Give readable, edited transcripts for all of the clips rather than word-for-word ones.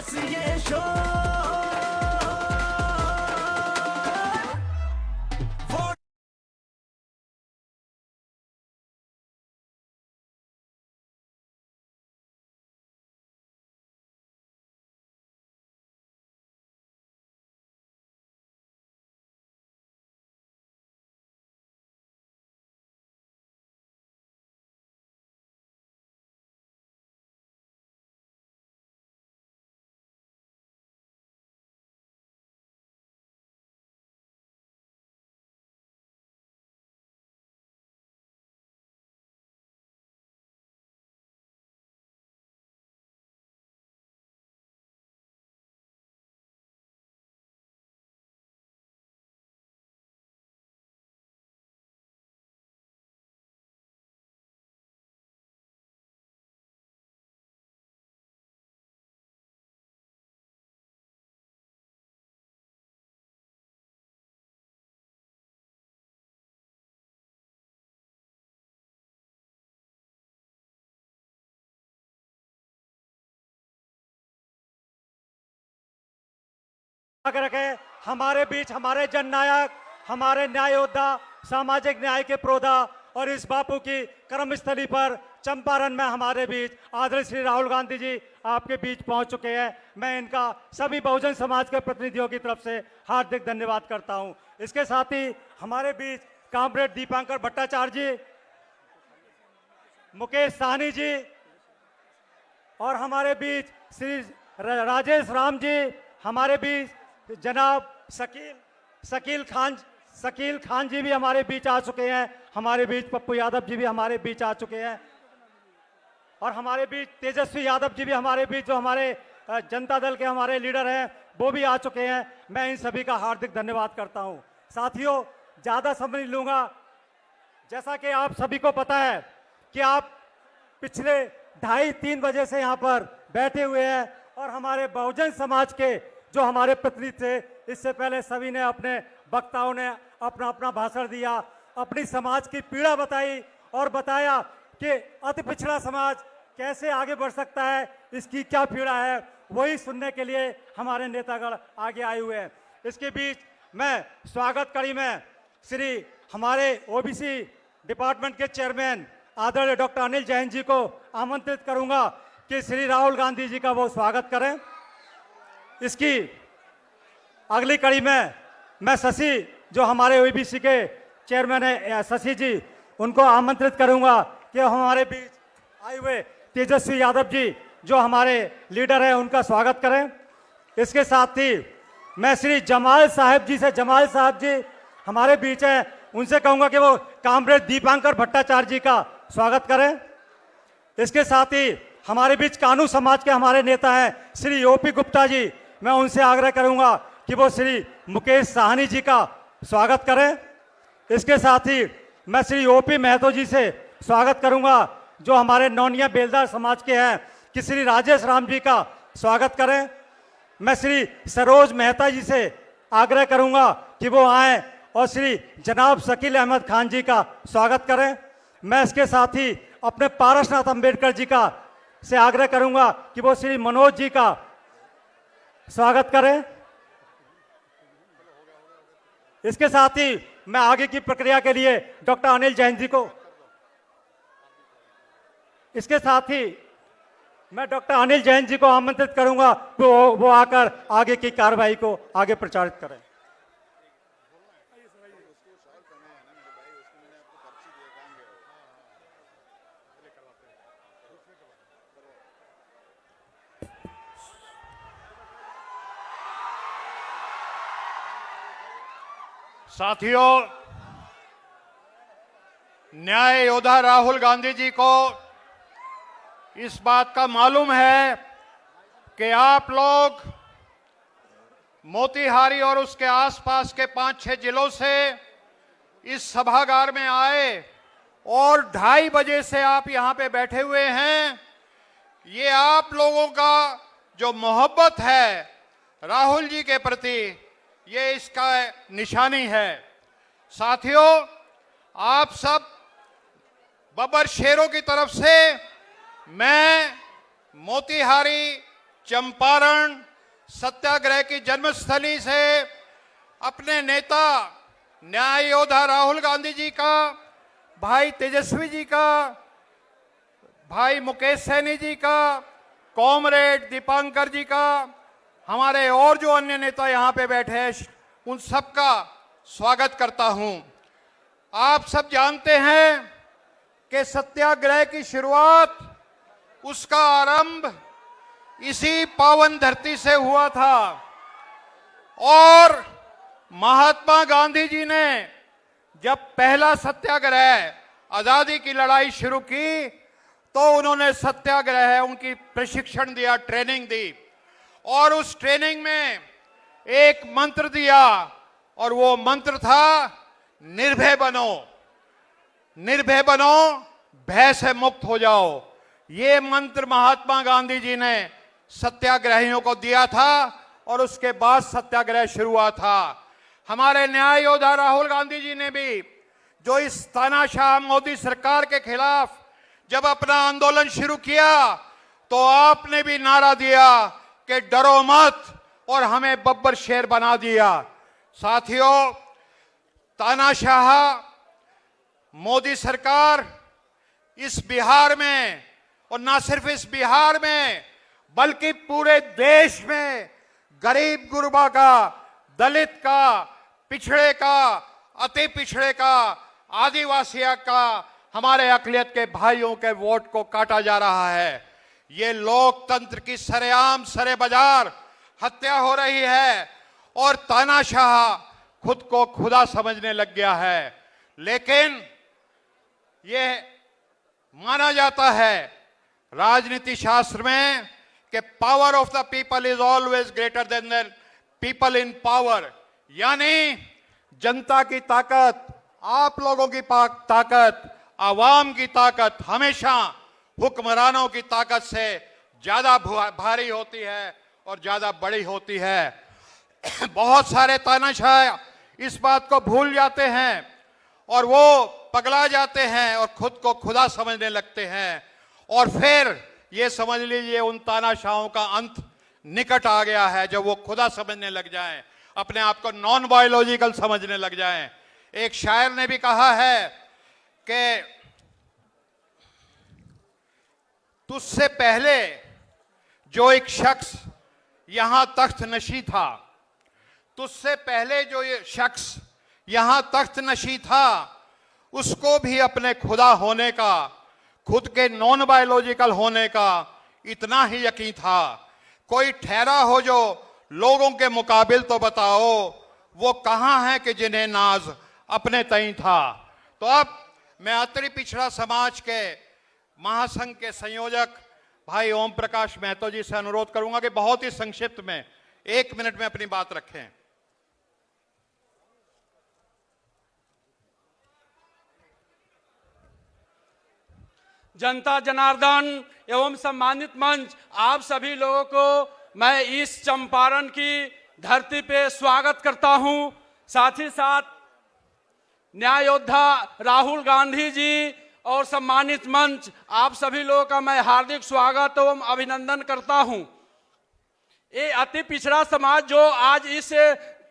बस ये शोर। रखे हमारे बीच हमारे जननायक, हमारे न्याय योद्धा, सामाजिक न्याय के प्रोधा और इस बापू की कर्मस्थली पर चंपारण में हमारे बीच आदरणीय श्री राहुल गांधी जी आपके बीच पहुंच चुके हैं। मैं इनका सभी बहुजन समाज के प्रतिनिधियों की तरफ से हार्दिक धन्यवाद करता हूं। इसके साथ ही हमारे बीच कॉमरेड दीपांकर भट्टाचार्य जी, मुकेश साहनी जी और हमारे बीच श्री राजेश राम जी, हमारे बीच जनाब शकील खान जी भी हमारे बीच आ चुके हैं। हमारे बीच पप्पू यादव जी भी हमारे बीच आ चुके हैं और हमारे बीच तेजस्वी यादव जी भी हमारे बीच, जो हमारे जनता दल के हमारे लीडर हैं, वो भी आ चुके हैं। मैं इन सभी का हार्दिक धन्यवाद करता हूं। साथियों, ज़्यादा समय नहीं लूँगा। जैसा कि आप सभी को पता है कि आप पिछले 2:30-3 बजे से यहाँ पर बैठे हुए हैं और हमारे बहुजन समाज के जो हमारे प्रतिनिधि थे, इससे पहले सभी ने, अपने वक्ताओं ने अपना अपना भाषण दिया, अपनी समाज की पीड़ा बताई और बताया कि अति पिछड़ा समाज कैसे आगे बढ़ सकता है, इसकी क्या पीड़ा है, वही सुनने के लिए हमारे नेतागण आगे आए हुए हैं। इसके बीच मैं स्वागत कड़ी में श्री हमारे ओबीसी डिपार्टमेंट के चेयरमैन आदरणीय डॉक्टर अनिल जैन जी को आमंत्रित करूंगा कि श्री राहुल गांधी जी का वो स्वागत करें। इसकी अगली कड़ी में मैं शशि, जो हमारे ओबीसी के चेयरमैन है, शशि जी, उनको आमंत्रित करूंगा कि हमारे बीच आए हुए तेजस्वी यादव जी, जो हमारे लीडर हैं, उनका स्वागत करें। इसके साथ ही मैं श्री जमाल साहब जी हमारे बीच हैं, उनसे कहूंगा कि वो कॉमरेड दीपांकर भट्टाचार्य जी का स्वागत करें। इसके साथ ही हमारे बीच कानू समाज के हमारे नेता हैं श्री ओपी गुप्ता जी, मैं उनसे आग्रह करूंगा कि वो श्री मुकेश साहनी जी का स्वागत करें। इसके साथ ही मैं श्री ओपी महतो जी से स्वागत करूंगा, जो हमारे नौनिया बेलदार समाज के हैं, कि श्री राजेश राम जी का स्वागत करें। मैं श्री सरोज मेहता जी से आग्रह करूंगा कि वो आएँ और श्री जनाब शकील अहमद खान जी का स्वागत करें। मैं इसके साथ ही अपने पारसनाथ अंबेडकर जी का से आग्रह करूंगा कि वो श्री मनोज जी का स्वागत करें। इसके साथ ही मैं आगे की प्रक्रिया के लिए डॉक्टर अनिल जैन जी को, इसके साथ ही मैं डॉक्टर अनिल जैन जी को आमंत्रित करूंगा, वो आकर आगे की कार्रवाई को आगे प्रचारित करें। साथियों, न्याय योद्धा राहुल गांधी जी को इस बात का मालूम है कि आप लोग मोतिहारी और उसके आसपास के 5-6 जिलों से इस सभागार में आए और 2:30 बजे से आप यहां पे बैठे हुए हैं। ये आप लोगों का जो मोहब्बत है राहुल जी के प्रति, ये इसका निशानी है। साथियों, आप सब बब्बर शेरों की तरफ से मैं मोतिहारी चंपारण सत्याग्रह की जन्मस्थली से अपने नेता न्याय योद्धा राहुल गांधी जी का, भाई तेजस्वी जी का, भाई मुकेश सैनी जी का, कॉमरेड दीपांकर जी का, हमारे और जो अन्य नेता यहाँ पे बैठे हैं, उन सबका स्वागत करता हूं। आप सब जानते हैं कि सत्याग्रह की शुरुआत, उसका आरंभ इसी पावन धरती से हुआ था और महात्मा गांधी जी ने जब पहला सत्याग्रह आजादी की लड़ाई शुरू की तो उन्होंने सत्याग्रह उनकी प्रशिक्षण दिया, ट्रेनिंग दी और उस ट्रेनिंग में एक मंत्र दिया और वो मंत्र था निर्भय बनो, निर्भय बनो, भय से मुक्त हो जाओ। ये मंत्र महात्मा गांधी जी ने सत्याग्रहियों को दिया था और उसके बाद सत्याग्रह शुरू हुआ था। हमारे न्याय योद्धा राहुल गांधी जी ने भी जो इस तानाशाह मोदी सरकार के खिलाफ जब अपना आंदोलन शुरू किया तो आपने भी नारा दिया कि डरो मत और हमें बब्बर शेर बना दिया। साथियों, तानाशाह मोदी सरकार इस बिहार में और ना सिर्फ इस बिहार में बल्कि पूरे देश में गरीब गुरबा का, दलित का, पिछड़े का, अति पिछड़े का, आदिवासियों का, हमारे अकलियत के भाइयों के वोट को काटा जा रहा है। ये लोकतंत्र की सरेआम सरे बाजार हत्या हो रही है और तानाशाह खुद को खुदा समझने लग गया है। लेकिन ये माना जाता है राजनीति शास्त्र में कि power of the people is always greater than the people in power, यानी जनता की ताकत, आप लोगों की ताकत, आवाम की ताकत हमेशा हुक्मरानों की ताकत से ज्यादा भारी होती है और ज्यादा बड़ी होती है। बहुत सारे तानाशाह इस बात को भूल जाते हैं और वो पगला जाते हैं और खुद को खुदा समझने लगते हैं और फिर ये समझ लीजिए उन तानाशाहों का अंत निकट आ गया है जब वो खुदा समझने लग जाएं, अपने आप को नॉन बायोलॉजिकल समझने लग जाएं। एक शायर ने भी कहा है कि तुझसे पहले जो एक शख्स यहां तख्त नशी था, तुझसे पहले जो ये शख्स यहां तख्त नशी था, उसको भी अपने खुदा होने का, खुद के नॉन बायोलॉजिकल होने का इतना ही यकीन था। कोई ठहरा हो जो लोगों के मुकाबिल तो बताओ, वो कहां है कि जिन्हें नाज अपने तई था। तो अब मैं अति पिछड़ा समाज के महासंघ के संयोजक भाई ओम प्रकाश महतो जी से अनुरोध करूंगा कि बहुत ही संक्षिप्त में 1 मिनट में अपनी बात रखें। जनता जनार्दन एवं सम्मानित मंच, आप सभी लोगों को मैं इस चंपारण की धरती पे स्वागत करता हूं। साथ ही साथ न्याय योद्धा राहुल गांधी जी और सम्मानित मंच, आप सभी लोगों का मैं हार्दिक स्वागत एवं अभिनंदन करता हूं। ये अति पिछड़ा समाज जो आज इस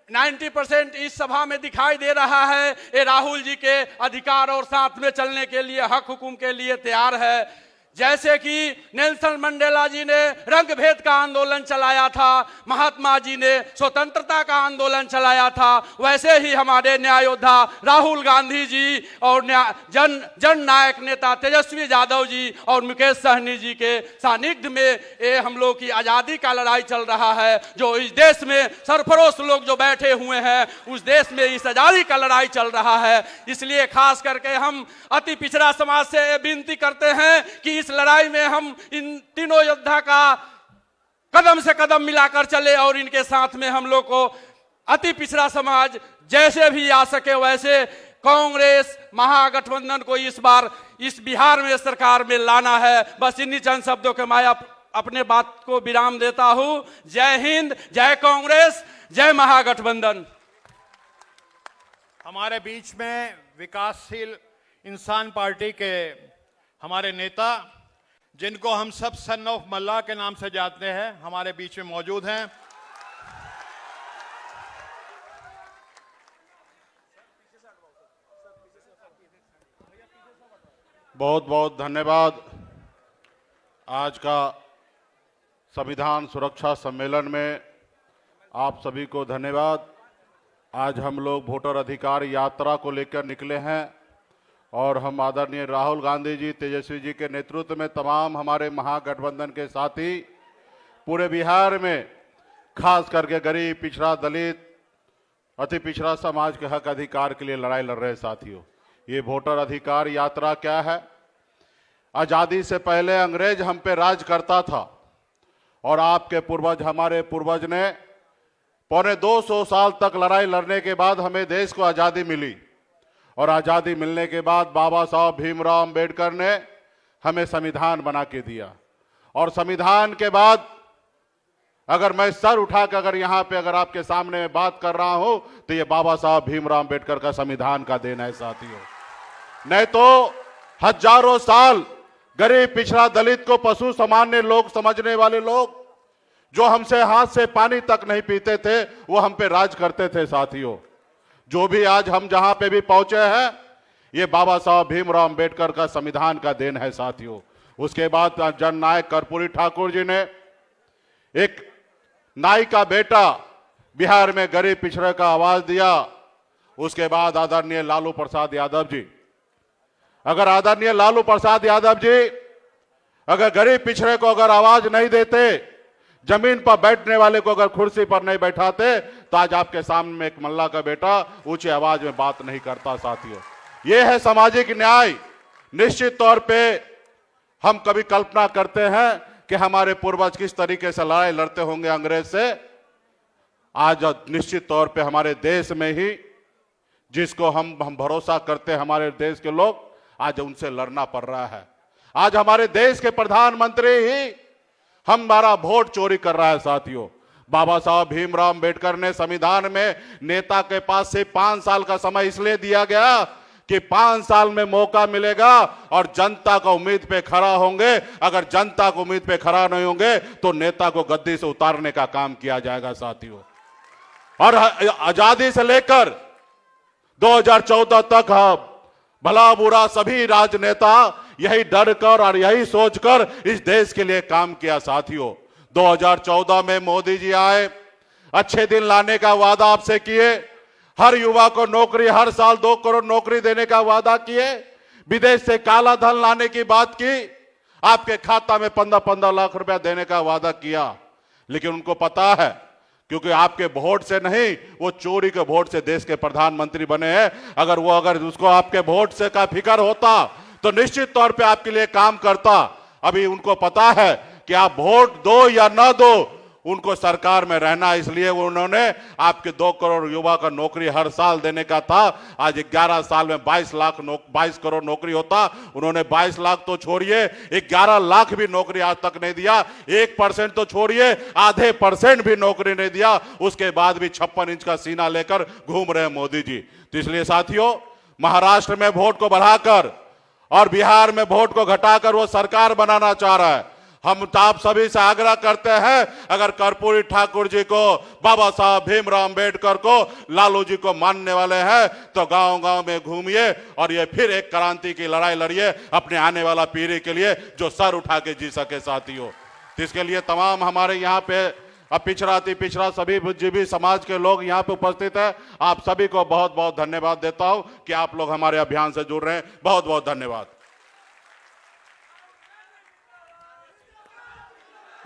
90% इस सभा में दिखाई दे रहा है, ये राहुल जी के अधिकार और साथ में चलने के लिए, हक हुकुम के लिए तैयार है। जैसे कि नेल्सन मंडेला जी ने रंग भेद का आंदोलन चलाया था, महात्मा जी ने स्वतंत्रता का आंदोलन चलाया था, वैसे ही हमारे न्याय योद्धा राहुल गांधी जी और जन नायक नेता तेजस्वी यादव जी और मुकेश सहनी जी के सानिध्य में ये हम लोग की आज़ादी का लड़ाई चल रहा है। जो इस देश में सरफरोश लोग जो बैठे हुए हैं, उस देश में इस आज़ादी का लड़ाई चल रहा है। इसलिए खास करके हम अति पिछड़ा समाज से विनती करते हैं कि इस लड़ाई में हम इन तीनों योद्धा का कदम से कदम मिलाकर चले और इनके साथ में हम लोग को अति पिछड़ा समाज जैसे भी आ सके वैसे कांग्रेस महागठबंधन को इस बार इस बिहार में सरकार में लाना है। बस इन्हीं चंद शब्दों के मैं अपने बात को विराम देता हूं। जय हिंद, जय कांग्रेस, जय महागठबंधन। हमारे बीच में विकासशील इंसान पार्टी के हमारे नेता जिनको हम सब सन ऑफ मल्ला के नाम से जानते हैं, हमारे बीच में मौजूद हैं। बहुत बहुत धन्यवाद। आज का संविधान सुरक्षा सम्मेलन में आप सभी को धन्यवाद। आज हम लोग वोटर अधिकार यात्रा को लेकर निकले हैं और हम आदरणीय राहुल गांधी जी, तेजस्वी जी के नेतृत्व में तमाम हमारे महागठबंधन के साथी पूरे बिहार में खास करके गरीब, पिछड़ा, दलित, अति पिछड़ा समाज के हक अधिकार के लिए लड़ाई लड़ रहे साथियों। ये वोटर अधिकार यात्रा क्या है? आजादी से पहले अंग्रेज हम पे राज करता था और आपके पूर्वज, हमारे पूर्वज ने पौने 200 साल तक लड़ाई लड़ने के बाद हमें देश को आजादी मिली और आजादी मिलने के बाद बाबा साहब भीमराव अंबेडकर ने हमें संविधान बना के दिया। और संविधान के बाद अगर मैं सर उठाकर अगर यहाँ पे अगर आपके सामने बात कर रहा हूं तो ये बाबा साहब भीमराव अंबेडकर का संविधान का देन है साथियों। नहीं तो हजारों साल गरीब, पिछड़ा, दलित को पशु सामान्य लोग समझने वाले लोग जो हमसे हाथ से पानी तक नहीं पीते थे, वो हम पे राज करते थे साथियों। जो भी आज हम जहां पे भी पहुंचे हैं, ये बाबा साहब भीमराव अंबेडकर का संविधान का देन है साथियों। उसके बाद जननायक कर्पूरी ठाकुर जी ने एक नाई का बेटा बिहार में गरीब पिछड़े का आवाज दिया। उसके बाद आदरणीय लालू प्रसाद यादव जी, अगर आदरणीय लालू प्रसाद यादव जी अगर गरीब पिछड़े को अगर आवाज नहीं देते, जमीन पर बैठने वाले को अगर कुर्सी पर नहीं बैठाते, तो आज आपके सामने एक मल्ला का बेटा ऊंची आवाज में बात नहीं करता साथियों। यह है सामाजिक न्याय। निश्चित तौर पे हम कभी कल्पना करते हैं कि हमारे पूर्वज किस तरीके से लड़ाई लड़ते होंगे अंग्रेज से। आज निश्चित तौर पे हमारे देश में ही जिसको हम भरोसा करते हैं, हमारे देश के लोग, आज उनसे लड़ना पड़ रहा है। आज हमारे देश के प्रधानमंत्री ही हमारा वोट चोरी कर रहा है साथियों। बाबा साहब भीमराव अंबेडकर ने संविधान में नेता के पास से 5 साल का समय इसलिए दिया गया कि 5 साल में मौका मिलेगा और जनता को उम्मीद पे खड़ा होंगे। अगर जनता को उम्मीद पे खड़ा नहीं होंगे तो नेता को गद्दी से उतारने का काम किया जाएगा साथियों। और आजादी से लेकर 2014 तक भला बुरा सभी राजनेता यही डर कर और यही सोचकर इस देश के लिए काम किया साथियों। 2014 में मोदी जी आए, अच्छे दिन लाने का वादा आपसे किए, हर युवा को नौकरी, हर साल 2 करोड़ नौकरी देने का वादा किए, विदेश से काला धन लाने की बात की, आपके खाता में 15-15 लाख रुपया देने का वादा किया। लेकिन उनको पता है क्योंकि आपके वोट से नहीं, वो चोरी के वोट से देश के प्रधानमंत्री बने हैं। अगर उसको आपके वोट से का फिक्र होता तो निश्चित तौर पे आपके लिए काम करता। अभी उनको पता है कि आप वोट दो या ना दो, उनको सरकार में रहना, इसलिए उन्होंने आपके 2 करोड़ युवा का नौकरी हर साल देने का था। आज 11 साल में 22 करोड़ नौकरी होता, उन्होंने 22 लाख तो छोड़िए, 11 लाख भी नौकरी आज तक नहीं दिया। 1% तो छोड़िए, आधे % भी नौकरी नहीं दिया। उसके बाद भी 56 इंच का सीना लेकर घूम रहे मोदी जी। तो इसलिए साथियों, महाराष्ट्र में वोट को बढ़ाकर और बिहार में वोट को घटाकर वो सरकार बनाना चाह रहा है। हम आप सभी से आग्रह करते हैं, अगर कर्पूरी ठाकुर जी को, बाबा साहब भीमराव अंबेडकर को, लालू जी को मानने वाले हैं तो गांव-गांव में घूमिए और ये फिर एक क्रांति की लड़ाई लड़िए अपने आने वाला पीढ़ी के लिए, जो सर उठा के जी सके साथियों। इसके लिए तमाम हमारे यहाँ पे अब पिछड़ा सभी बुद्धिजीवी समाज के लोग यहाँ पे उपस्थित हैं। आप सभी को बहुत बहुत धन्यवाद देता हूँ कि आप लोग हमारे अभियान से जुड़ रहे हैं। बहुत बहुत धन्यवाद।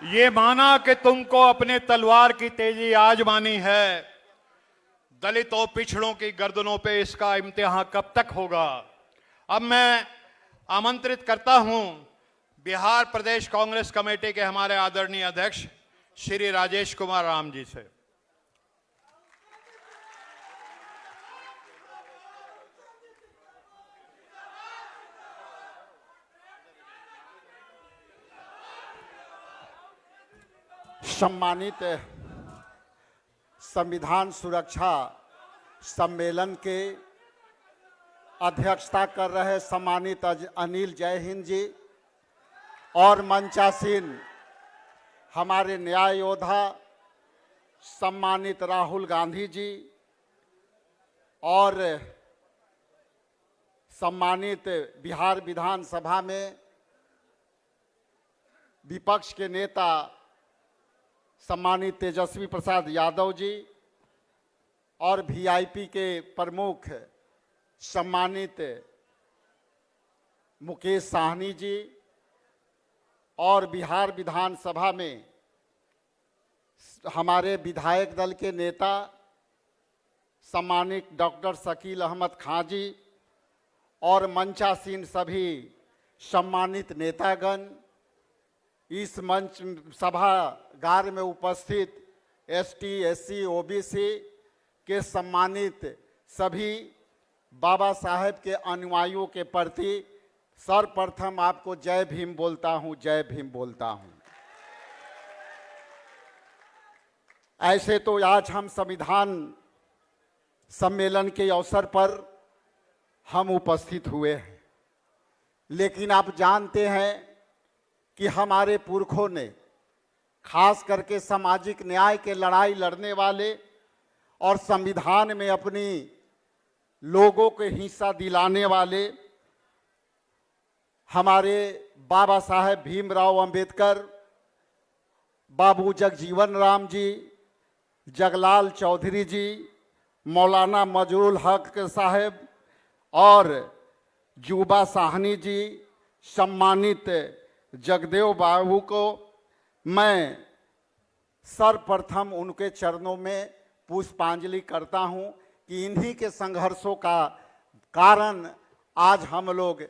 ये माना कि तुमको अपने तलवार की तेजी आजमानी है, दलितों पिछड़ों की गर्दनों पे इसका इम्तिहान कब तक होगा। अब मैं आमंत्रित करता हूं बिहार प्रदेश कांग्रेस कमेटी के हमारे आदरणीय अध्यक्ष श्री राजेश कुमार राम जी से। सम्मानित संविधान सुरक्षा सम्मेलन के अध्यक्षता कर रहे सम्मानित अनिल जय हिंद जी, और मंचासीन हमारे न्याय योद्धा सम्मानित राहुल गांधी जी और सम्मानित बिहार विधानसभा में विपक्ष के नेता सम्मानित तेजस्वी प्रसाद यादव जी और वीआईपी के प्रमुख सम्मानित मुकेश साहनी जी और बिहार विधानसभा में हमारे विधायक दल के नेता सम्मानित डॉक्टर शकील अहमद खां जी और मंचासीन सभी सम्मानित नेतागण, इस मंच सभागार में उपस्थित एसटी, एससी, ओबीसी के सम्मानित सभी बाबा साहेब के अनुयायियों के प्रति सर्वप्रथम आपको जय भीम बोलता हूं, जय भीम बोलता हूं। ऐसे तो आज हम संविधान सम्मेलन के अवसर पर हम उपस्थित हुए हैं, लेकिन आप जानते हैं कि हमारे पुरखों ने खास करके सामाजिक न्याय के लड़ाई लड़ने वाले और संविधान में अपनी लोगों के हिस्सा दिलाने वाले हमारे बाबा साहेब भीमराव अंबेडकर, बाबू जगजीवन राम जी, जगलाल चौधरी जी, मौलाना मजरूल हक साहेब और जुबा साहनी जी, सम्मानित जगदेव बाबू को मैं सर्वप्रथम उनके चरणों में पुष्पांजलि करता हूं कि इन्हीं के संघर्षों का कारण आज हम लोग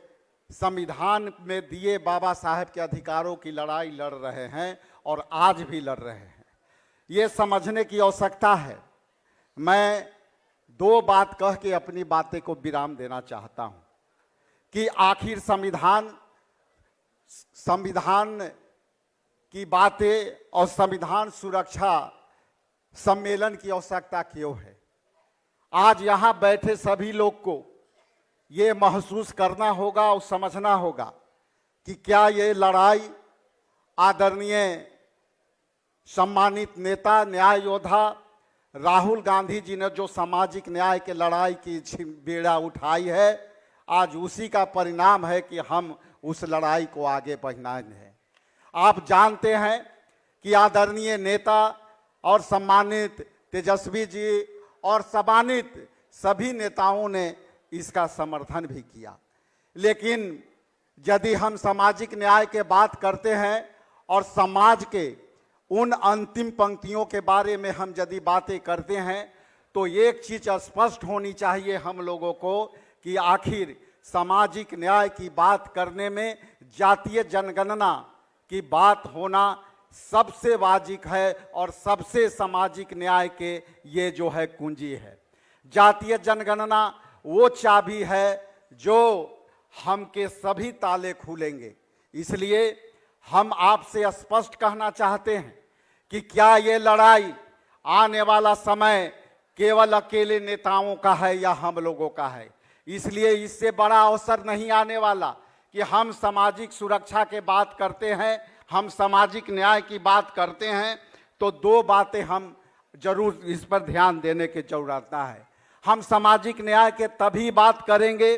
संविधान में दिए बाबा साहेब के अधिकारों की लड़ाई लड़ रहे हैं और आज भी लड़ रहे हैं। ये समझने की आवश्यकता है। मैं दो बात कह के अपनी बातें को विराम देना चाहता हूं कि आखिर संविधान की बातें और संविधान सुरक्षा सम्मेलन की आवश्यकता क्यों है। आज यहां बैठे सभी लोग को ये महसूस करना होगा और समझना होगा कि क्या ये लड़ाई आदरणीय सम्मानित नेता न्याय योद्धा राहुल गांधी जी ने जो सामाजिक न्याय के लड़ाई की बेड़ा उठाई है, आज उसी का परिणाम है कि हम उस लड़ाई को आगे बढ़ना है। आप जानते हैं कि आदरणीय नेता और सम्मानित तेजस्वी जी और सम्मानित सभी नेताओं ने इसका समर्थन भी किया, लेकिन यदि हम सामाजिक न्याय के बात करते हैं और समाज के उन अंतिम पंक्तियों के बारे में हम यदि बातें करते हैं तो एक चीज स्पष्ट होनी चाहिए हम लोगों को कि आखिर सामाजिक न्याय की बात करने में जातीय जनगणना की बात होना सबसे वाजिब है और सबसे सामाजिक न्याय के ये जो है कुंजी है। जातीय जनगणना वो चाबी है जो हम के सभी ताले खुलेंगे। इसलिए हम आपसे स्पष्ट कहना चाहते हैं कि क्या ये लड़ाई आने वाला समय केवल अकेले नेताओं का है या हम लोगों का है। इसलिए इससे बड़ा अवसर नहीं आने वाला कि हम सामाजिक सुरक्षा के बात करते हैं, हम सामाजिक न्याय की बात करते हैं, तो दो बातें हम जरूर इस पर ध्यान देने की जरूरत है। हम सामाजिक न्याय के तभी बात करेंगे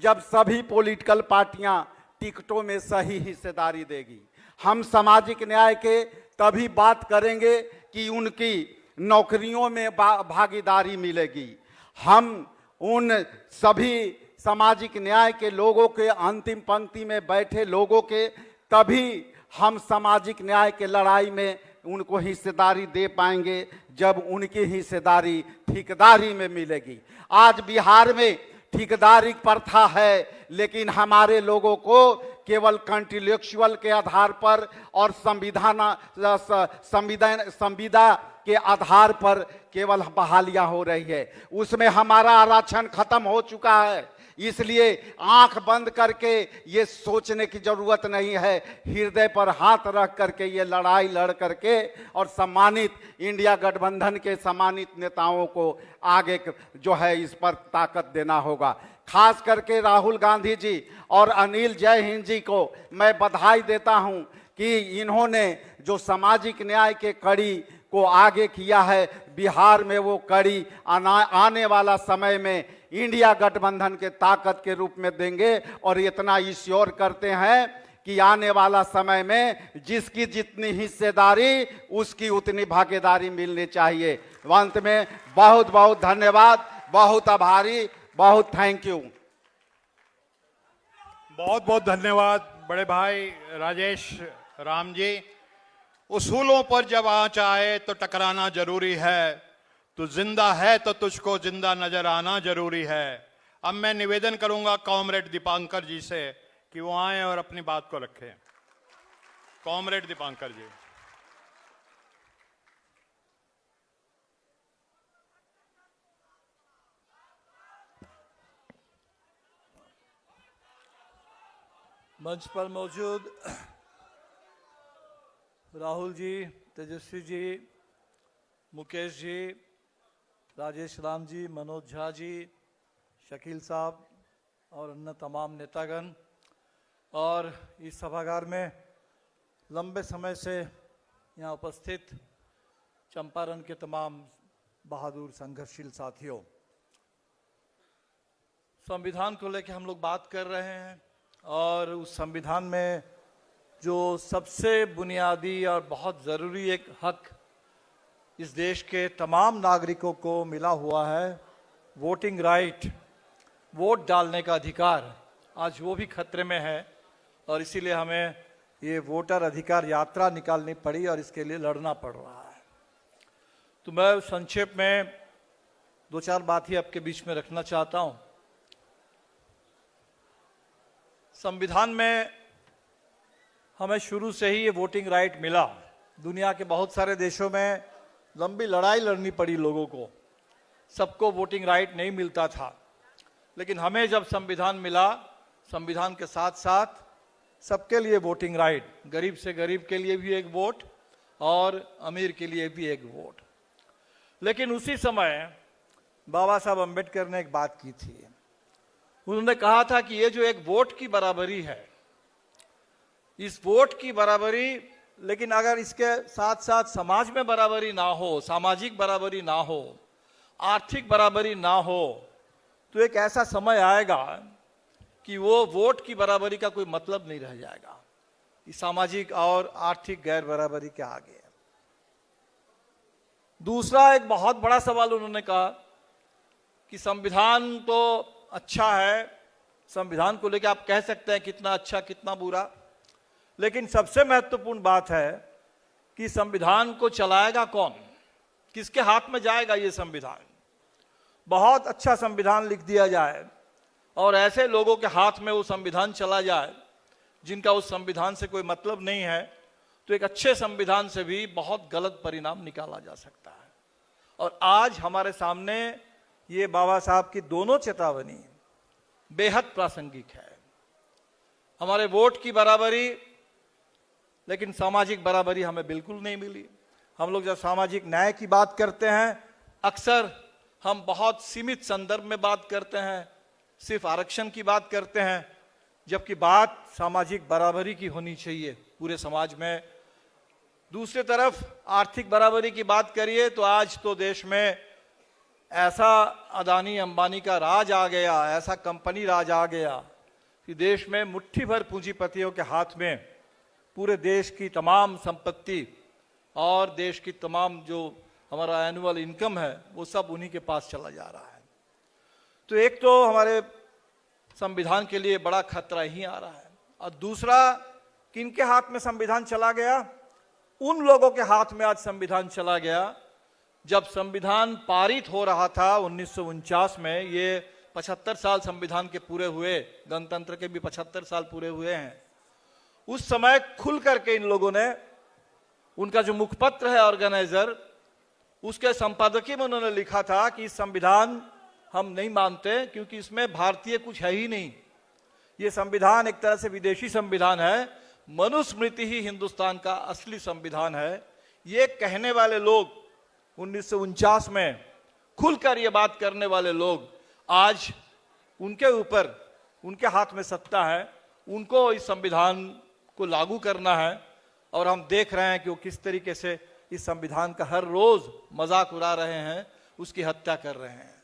जब सभी पॉलिटिकल पार्टियां टिकटों में सही हिस्सेदारी देगी। हम सामाजिक न्याय के तभी बात करेंगे कि उनकी नौकरियों में भागीदारी मिलेगी। हम उन सभी सामाजिक न्याय के लोगों के अंतिम पंक्ति में बैठे लोगों के तभी हम सामाजिक न्याय के लड़ाई में उनको हिस्सेदारी दे पाएंगे जब उनकी हिस्सेदारी ठेकेदारी में मिलेगी। आज बिहार में ठेकेदारी प्रथा है, लेकिन हमारे लोगों को केवल कंट्रीलेक्चुअल के आधार पर और संविदा के आधार पर केवल बहालियां हो रही है। उसमें हमारा आरक्षण खत्म हो चुका है। इसलिए आंख बंद करके ये सोचने की जरूरत नहीं है, हृदय पर हाथ रख करके ये लड़ाई लड़ करके और सम्मानित इंडिया गठबंधन के सम्मानित नेताओं को आगे जो है इस पर ताकत देना होगा। खास करके राहुल गांधी जी और अनिल जय हिंद जी को मैं बधाई देता हूं कि इन्होंने जो सामाजिक न्याय के कड़ी को आगे किया है, बिहार में वो कड़ी आने वाला समय में इंडिया गठबंधन के ताकत के रूप में देंगे। और इतना ईश्योर करते हैं कि आने वाला समय में जिसकी जितनी हिस्सेदारी उसकी उतनी भागीदारी मिलनी चाहिए। अंत में बहुत बहुत धन्यवाद, बहुत आभारी, बहुत थैंक यू। बहुत बहुत धन्यवाद बड़े भाई राजेश राम जी। उसूलों पर जब आंच आए तो टकराना जरूरी है, तू जिंदा है तो तुझको जिंदा नजर आना जरूरी है। अब मैं निवेदन करूंगा कॉमरेड दीपांकर जी से कि वो आए और अपनी बात को रखें। कॉमरेड दीपांकर जी। मंच पर मौजूद राहुल जी, तेजस्वी जी, मुकेश जी, राजेश राम जी, मनोज झा जी, शकील साहब और अन्य तमाम नेतागण, और इस सभागार में लंबे समय से यहाँ उपस्थित चंपारण के तमाम बहादुर संघर्षशील साथियों, संविधान को लेकर हम लोग बात कर रहे हैं और उस संविधान में जो सबसे बुनियादी और बहुत ज़रूरी एक हक इस देश के तमाम नागरिकों को मिला हुआ है, वोटिंग राइट, वोट डालने का अधिकार, आज वो भी खतरे में है। और इसीलिए हमें ये वोटर अधिकार यात्रा निकालनी पड़ी और इसके लिए लड़ना पड़ रहा है। तो मैं संक्षेप में दो चार बात ही आपके बीच में रखना चाहता हूँ। संविधान में हमें शुरू से ही ये वोटिंग राइट मिला। दुनिया के बहुत सारे देशों में लंबी लड़ाई लड़नी पड़ी लोगों को, सबको वोटिंग राइट नहीं मिलता था, लेकिन हमें जब संविधान मिला, संविधान के साथ साथ सबके लिए वोटिंग राइट, गरीब से गरीब के लिए भी एक वोट और अमीर के लिए भी एक वोट। लेकिन उसी समय बाबा साहब अम्बेडकर ने एक बात की थी। उन्होंने कहा था कि ये जो एक वोट की बराबरी है, इस वोट की बराबरी, लेकिन अगर इसके साथ साथ समाज में बराबरी ना हो, सामाजिक बराबरी ना हो, आर्थिक बराबरी ना हो, तो एक ऐसा समय आएगा कि वो वोट की बराबरी का कोई मतलब नहीं रह जाएगा, इस सामाजिक और आर्थिक गैर बराबरी के आगे। दूसरा एक बहुत बड़ा सवाल उन्होंने कहा कि संविधान तो अच्छा है, संविधान को लेकर आप कह सकते हैं कितना अच्छा कितना बुरा, लेकिन सबसे महत्वपूर्ण बात है कि संविधान को चलाएगा कौन, किसके हाथ में जाएगा ये संविधान। बहुत अच्छा संविधान लिख दिया जाए और ऐसे लोगों के हाथ में वो संविधान चला जाए जिनका उस संविधान से कोई मतलब नहीं है, तो एक अच्छे संविधान से भी बहुत गलत परिणाम निकाला जा सकता है। और आज हमारे सामने ये बाबा साहब की दोनों चेतावनी बेहद प्रासंगिक है। हमारे वोट की बराबरी, लेकिन सामाजिक बराबरी हमें बिल्कुल नहीं मिली। हम लोग जब सामाजिक न्याय की बात करते हैं, अक्सर हम बहुत सीमित संदर्भ में बात करते हैं, सिर्फ आरक्षण की बात करते हैं, जबकि बात सामाजिक बराबरी की होनी चाहिए पूरे समाज में। दूसरी तरफ आर्थिक बराबरी की बात करिए तो आज तो देश में ऐसा अदानी अंबानी का राज आ गया, ऐसा कंपनी राज आ गया कि देश में मुट्ठी भर पूंजीपतियों के हाथ में पूरे देश की तमाम संपत्ति और देश की तमाम जो हमारा एनुअल इनकम है वो सब उन्हीं के पास चला जा रहा है। तो एक तो हमारे संविधान के लिए बड़ा खतरा ही आ रहा है, और दूसरा किनके हाथ में संविधान चला गया? उन लोगों के हाथ में आज संविधान चला गया जब संविधान पारित हो रहा था 1949 में। ये 75 साल संविधान के पूरे हुए, गणतंत्र के भी 75 साल पूरे हुए हैं। उस समय खुल करके इन लोगों ने, उनका जो मुखपत्र है ऑर्गेनाइजर, उसके संपादकीय में उन्होंने लिखा था कि संविधान हम नहीं मानते क्योंकि इसमें भारतीय कुछ है ही नहीं, ये संविधान एक तरह से विदेशी संविधान है, मनुस्मृति ही हिंदुस्तान का असली संविधान है। ये कहने वाले लोग 1949 में खुलकर ये बात करने वाले लोग आज उनके ऊपर, उनके हाथ में सत्ता है, उनको इस संविधान को लागू करना है। और हम देख रहे हैं कि वो किस तरीके से इस संविधान का हर रोज मजाक उड़ा रहे हैं, उसकी हत्या कर रहे हैं।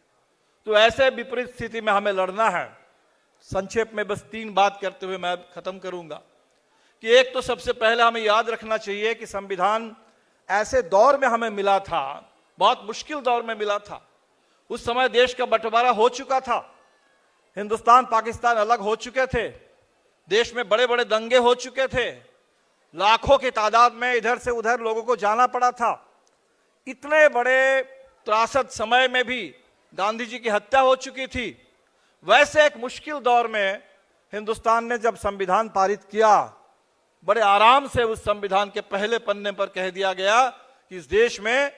तो ऐसे विपरीत स्थिति में हमें लड़ना है। संक्षेप में बस 3 बात करते हुए मैं खत्म करूंगा कि एक तो सबसे पहले हमें याद रखना चाहिए कि संविधान ऐसे दौर में हमें मिला था, बहुत मुश्किल दौर में मिला था। उस समय देश का बंटवारा हो चुका था, हिंदुस्तान पाकिस्तान अलग हो चुके थे, देश में बड़े बड़े दंगे हो चुके थे, लाखों की तादाद में इधर से उधर लोगों को जाना पड़ा था। इतने बड़े त्रासद समय में भी गांधी जी की हत्या हो चुकी थी। वैसे एक मुश्किल दौर में हिंदुस्तान ने जब संविधान पारित किया, बड़े आराम से उस संविधान के पहले पन्ने पर कह दिया गया कि इस देश में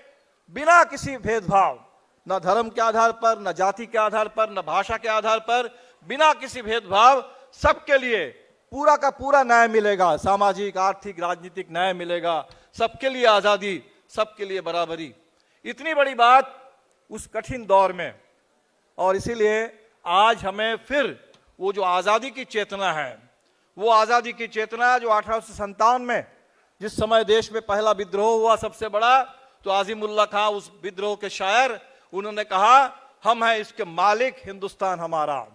बिना किसी भेदभाव, न धर्म के आधार पर, न जाति के आधार पर, न भाषा के आधार पर, बिना किसी भेदभाव सबके लिए पूरा का पूरा न्याय मिलेगा, सामाजिक, आर्थिक, राजनीतिक न्याय मिलेगा, सबके लिए आजादी, सबके लिए बराबरी। इतनी बड़ी बात उस कठिन दौर में। और इसीलिए आज हमें फिर वो जो आजादी की चेतना है, वो आजादी की चेतना जो 1857 में जिस समय देश में पहला विद्रोह हुआ सबसे बड़ा, तो आजिमुल्लाह खां उस विद्रोह के शायर, उन्होंने कहा हम हैं इसके मालिक, हिंदुस्तान हमारा।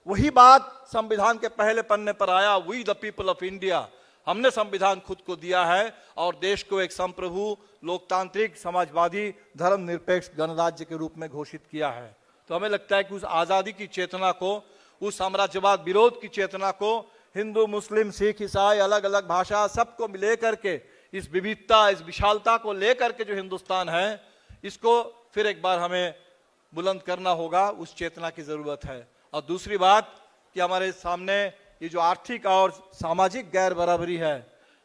वही बात संविधान के पहले पन्ने पर आया, we the people of India. हमने संविधान खुद को दिया है और देश को एक संप्रभु, लोकतांत्रिक, समाजवादी, धर्मनिरपेक्ष गणराज्य के रूप में घोषित किया है। तो हमें लगता है कि उस आजादी की चेतना को, उस साम्राज्यवाद विरोध की चेतना को, हिंदू, मुस्लिम, सिख, ईसाई, अलग अलग भाषा, सबको लेकर के इस विविधता, इस विशालता को लेकर के जो हिंदुस्तान है, इसको फिर एक बार हमें बुलंद करना होगा। उस चेतना की जरूरत है। और दूसरी बात कि हमारे सामने ये जो आर्थिक और सामाजिक गैर बराबरी है,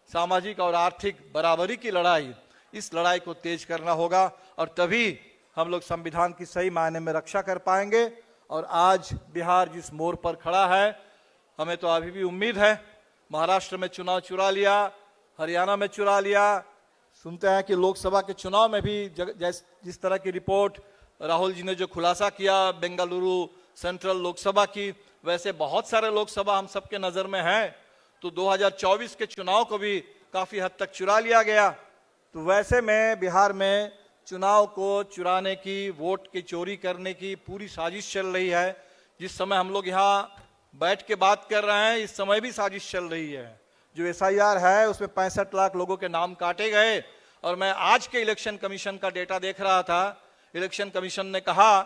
सामाजिक और आर्थिक बराबरी की लड़ाई, इस लड़ाई को तेज करना होगा और तभी हम लोग संविधान की सही मायने में रक्षा कर पाएंगे। और आज बिहार जिस मोड़ पर खड़ा है, हमें तो अभी भी उम्मीद है, महाराष्ट्र में चुनाव चुरा लिया, हरियाणा में चुरा लिया, सुनते हैं कि लोकसभा के चुनाव में भी जिस तरह की रिपोर्ट राहुल जी ने जो खुलासा किया बेंगलुरु सेंट्रल लोकसभा की, वैसे बहुत सारे लोकसभा हम सबके नजर में हैं। तो 2024 के चुनाव को भी काफी हद तक चुरा लिया गया। तो वैसे में बिहार में चुनाव को चुराने की, वोट की चोरी करने की पूरी साजिश चल रही है। जिस समय हम लोग यहाँ बैठ के बात कर रहे हैं, इस समय भी साजिश चल रही है। जो SIR है उसमें 65 लाख लोगों के नाम काटे गए। और मैं आज के इलेक्शन कमीशन का डेटा देख रहा था, इलेक्शन कमीशन ने कहा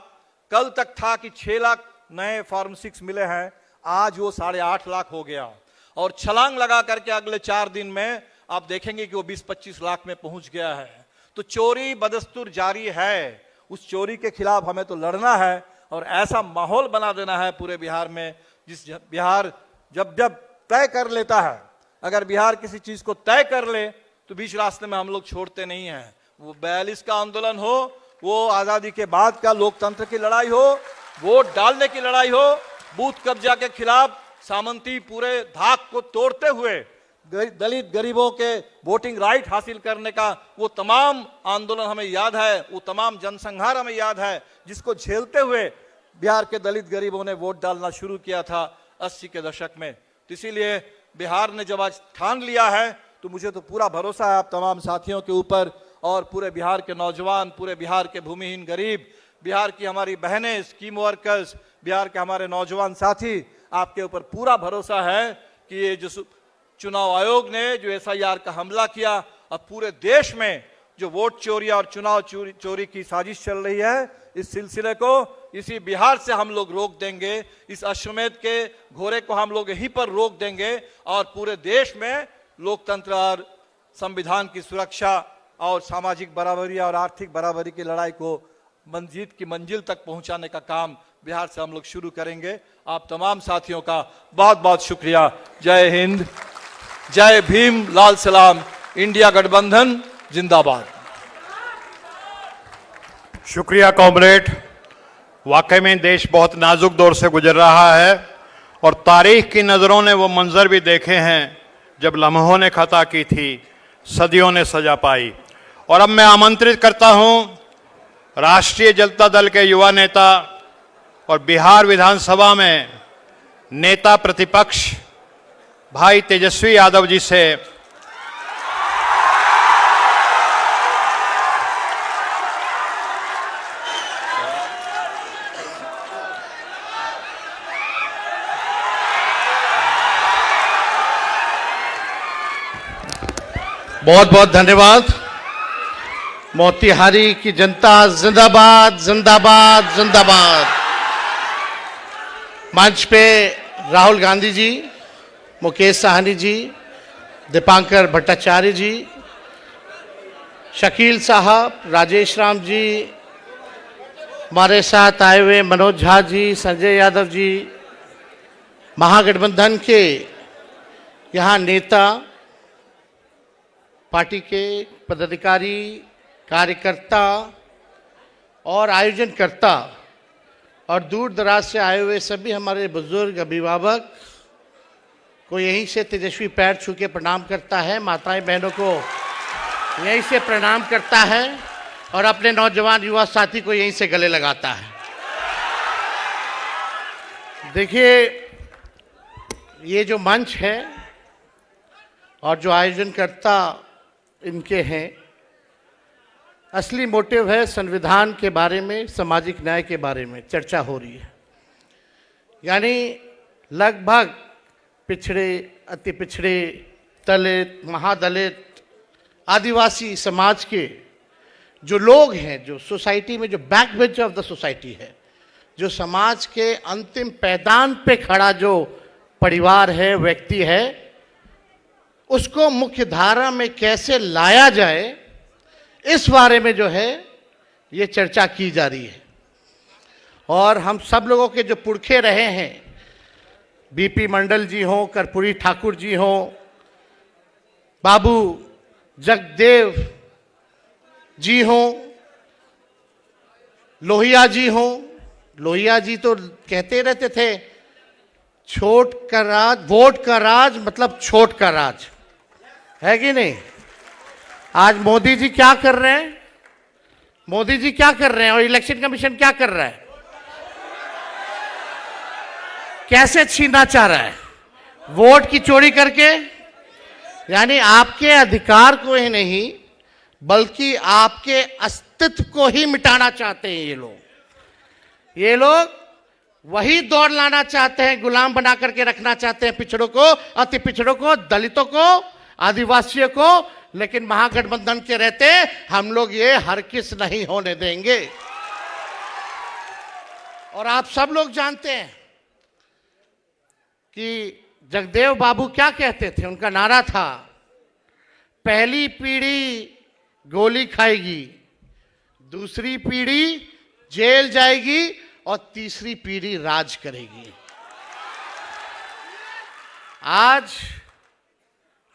कल तक था कि 6 लाख नए फॉर्म 6 मिले हैं, आज वो 8.5 लाख हो गया। और छलांग लगा करके अगले 4 दिन में आप देखेंगे कि वो 20-25 लाख में पहुंच गया है। तो चोरी बदस्तूर जारी है, उस चोरी के खिलाफ हमें तो लड़ना है और ऐसा माहौल बना देना है पूरे बिहार में, जिस बिहार जब जब तय कर लेता है, अगर बिहार किसी चीज को तय कर ले तो बीच रास्ते में हम लोग छोड़ते नहीं हैं। वो 42 का आंदोलन हो, वो आजादी के बाद का लोकतंत्र की लड़ाई हो, वोट डालने की लड़ाई हो, बूथ कब्जा के खिलाफ सामंती पूरे धाक को तोड़ते हुए दलित गरीबों के वोटिंग राइट हासिल करने का वो तमाम आंदोलन हमें याद है, वो तमाम जनसंहार हमें याद है, जिसको झेलते हुए बिहार के दलित गरीबों ने वोट डालना शुरू किया था 80 के दशक में। तो इसीलिए बिहार ने जब आज ठान लिया है तो मुझे तो पूरा भरोसा है आप तमाम साथियों के ऊपर और पूरे बिहार के नौजवान, पूरे बिहार के भूमिहीन गरीब, बिहार की हमारी बहनें, स्कीम वर्कर्स, बिहार के हमारे नौजवान साथी, आपके ऊपर पूरा भरोसा है कि ये जो चुनाव आयोग ने जो SIR का हमला किया, अब पूरे देश में जो वोट चोरी और चुनाव चोरी की साजिश चल रही है, इस सिलसिले को इसी बिहार से हम लोग रोक देंगे। इस अश्वमेध के घोड़े को हम लोग यहीं पर रोक देंगे और पूरे देश में लोकतंत्र और संविधान की सुरक्षा और सामाजिक बराबरी और आर्थिक बराबरी की लड़ाई को मंजीत की मंजिल तक पहुंचाने का काम बिहार से हम लोग शुरू करेंगे। आप तमाम साथियों का बहुत बहुत शुक्रिया। जय हिंद, जय भीम, लाल सलाम, इंडिया गठबंधन जिंदाबाद। शुक्रिया कॉमरेड। वाकई में देश बहुत नाजुक दौर से गुजर रहा है और तारीख की नज़रों ने वो मंजर भी देखे हैं जब लम्हों ने खता की थी, सदियों ने सजा पाई। और अब मैं आमंत्रित करता हूं राष्ट्रीय जनता दल के युवा नेता और बिहार विधानसभा में नेता प्रतिपक्ष भाई तेजस्वी यादव जी से बहुत बहुत धन्यवाद। मोतिहारी की जनता जिंदाबाद जिंदाबाद जिंदाबाद। मंच पे राहुल गांधी जी, मुकेश साहनी जी, दीपांकर भट्टाचार्य जी, शकील साहब, राजेश राम जी, हमारे साथ आए हुए मनोज झा जी, संजय यादव जी, महागठबंधन के यहाँ नेता, पार्टी के पदाधिकारी, कार्यकर्ता और आयोजनकर्ता और दूर दराज से आए हुए सभी हमारे बुजुर्ग अभिभावक को यहीं से तेजस्वी पैर छू के प्रणाम करता है, माताएं बहनों को यहीं से प्रणाम करता है और अपने नौजवान युवा साथी को यहीं से गले लगाता है। देखिए, ये जो मंच है और जो आयोजनकर्ता इनके हैं, असली मोटिव है संविधान के बारे में, सामाजिक न्याय के बारे में चर्चा हो रही है। यानी लगभग पिछड़े, अति पिछड़े, दलित, महादलित, आदिवासी समाज के जो लोग हैं, जो सोसाइटी में जो back bench of the society है, जो समाज के अंतिम पैदान पे खड़ा जो परिवार है, व्यक्ति है, उसको मुख्य धारा में कैसे लाया जाए, इस बारे में जो है ये चर्चा की जा रही है। और हम सब लोगों के जो पुरखे रहे हैं, बीपी मंडल जी हों, कर्पूरी ठाकुर जी हों, बाबू जगदेव जी हों, लोहिया जी हों। लोहिया जी तो कहते रहते थे, छोट का राज, वोट का राज मतलब छोट का राज, है कि नहीं। आज मोदी जी क्या कर रहे हैं, मोदी जी क्या कर रहे हैं और इलेक्शन कमीशन क्या कर रहा है, कैसे छीनना चाह रहा है, वोट की चोरी करके। यानी आपके अधिकार को ही नहीं बल्कि आपके अस्तित्व को ही मिटाना चाहते हैं ये लोग। ये लोग वही दौड़ लाना चाहते हैं, गुलाम बना करके रखना चाहते हैं पिछड़ों को, अति पिछड़ों को, दलितों को, आदिवासियों को। लेकिन महागठबंधन के रहते हम लोग ये हरगिज़ नहीं होने देंगे। और आप सब लोग जानते हैं कि जगदेव बाबू क्या कहते थे, उनका नारा था, पहली पीढ़ी गोली खाएगी, दूसरी पीढ़ी जेल जाएगी और तीसरी पीढ़ी राज करेगी। आज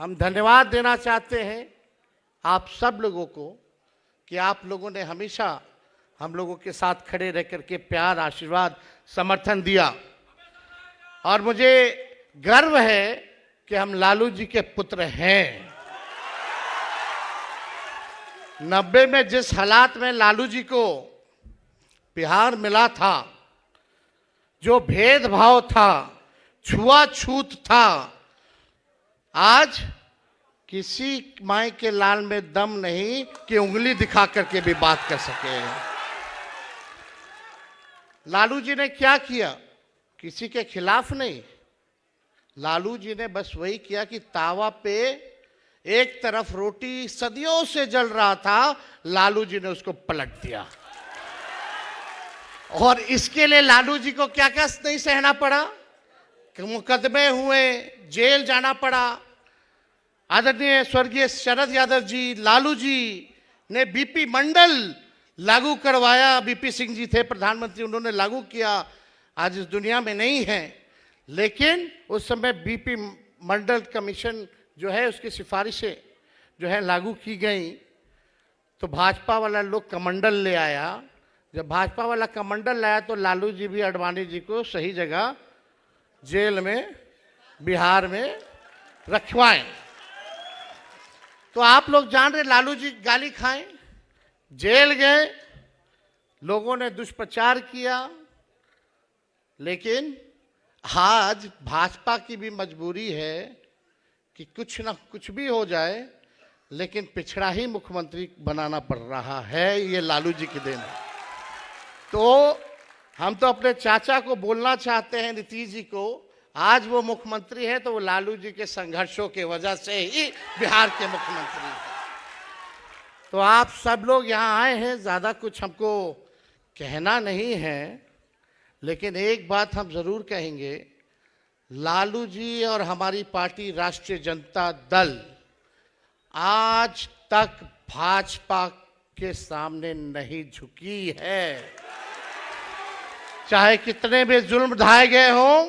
हम धन्यवाद देना चाहते हैं आप सब लोगों को कि आप लोगों ने हमेशा हम लोगों के साथ खड़े रह करके प्यार, आशीर्वाद, समर्थन दिया। और मुझे गर्व है कि हम लालू जी के पुत्र हैं। 90 में जिस हालात में लालू जी को बिहार मिला था, जो भेदभाव था, छुआछूत था, आज किसी माई के लाल में दम नहीं कि उंगली दिखा करके भी बात कर सके। लालू जी ने क्या किया, किसी के खिलाफ नहीं। लालू जी ने बस वही किया कि तावा पे एक तरफ रोटी सदियों से जल रहा था, लालू जी ने उसको पलट दिया। और इसके लिए लालू जी को क्या क्या नहीं सहना पड़ा, कि मुकदमे हुए, जेल जाना पड़ा। आदरणीय स्वर्गीय शरद यादव जी, लालू जी ने बीपी मंडल लागू करवाया। बीपी सिंह जी थे प्रधानमंत्री, उन्होंने लागू किया, आज इस दुनिया में नहीं है। लेकिन उस समय बीपी मंडल कमीशन जो है, उसकी सिफारिशें जो है लागू की गई। तो भाजपा वाला लोग कमंडल ले आया। जब भाजपा वाला कमंडल लाया तो लालू जी भी आडवाणी जी को सही जगह जेल में, बिहार में रखवाएं। तो आप लोग जान रहे, लालू जी गाली खाएं, जेल गए, लोगों ने दुष्प्रचार किया, लेकिन आज भाजपा की भी मजबूरी है कि कुछ ना कुछ भी हो जाए, लेकिन पिछड़ा ही मुख्यमंत्री बनाना पड़ रहा है। ये लालू जी की देन है। तो हम तो अपने चाचा को बोलना चाहते हैं, नीतीश जी को, आज वो मुख्यमंत्री है तो वो लालू जी के संघर्षों की वजह से ही बिहार के मुख्यमंत्री हैं। तो आप सब लोग यहाँ आए हैं, ज़्यादा कुछ हमको कहना नहीं है, लेकिन एक बात हम ज़रूर कहेंगे, लालू जी और हमारी पार्टी राष्ट्रीय जनता दल आज तक भाजपा के सामने नहीं झुकी है। चाहे कितने भी जुल्म ढाए गए हों,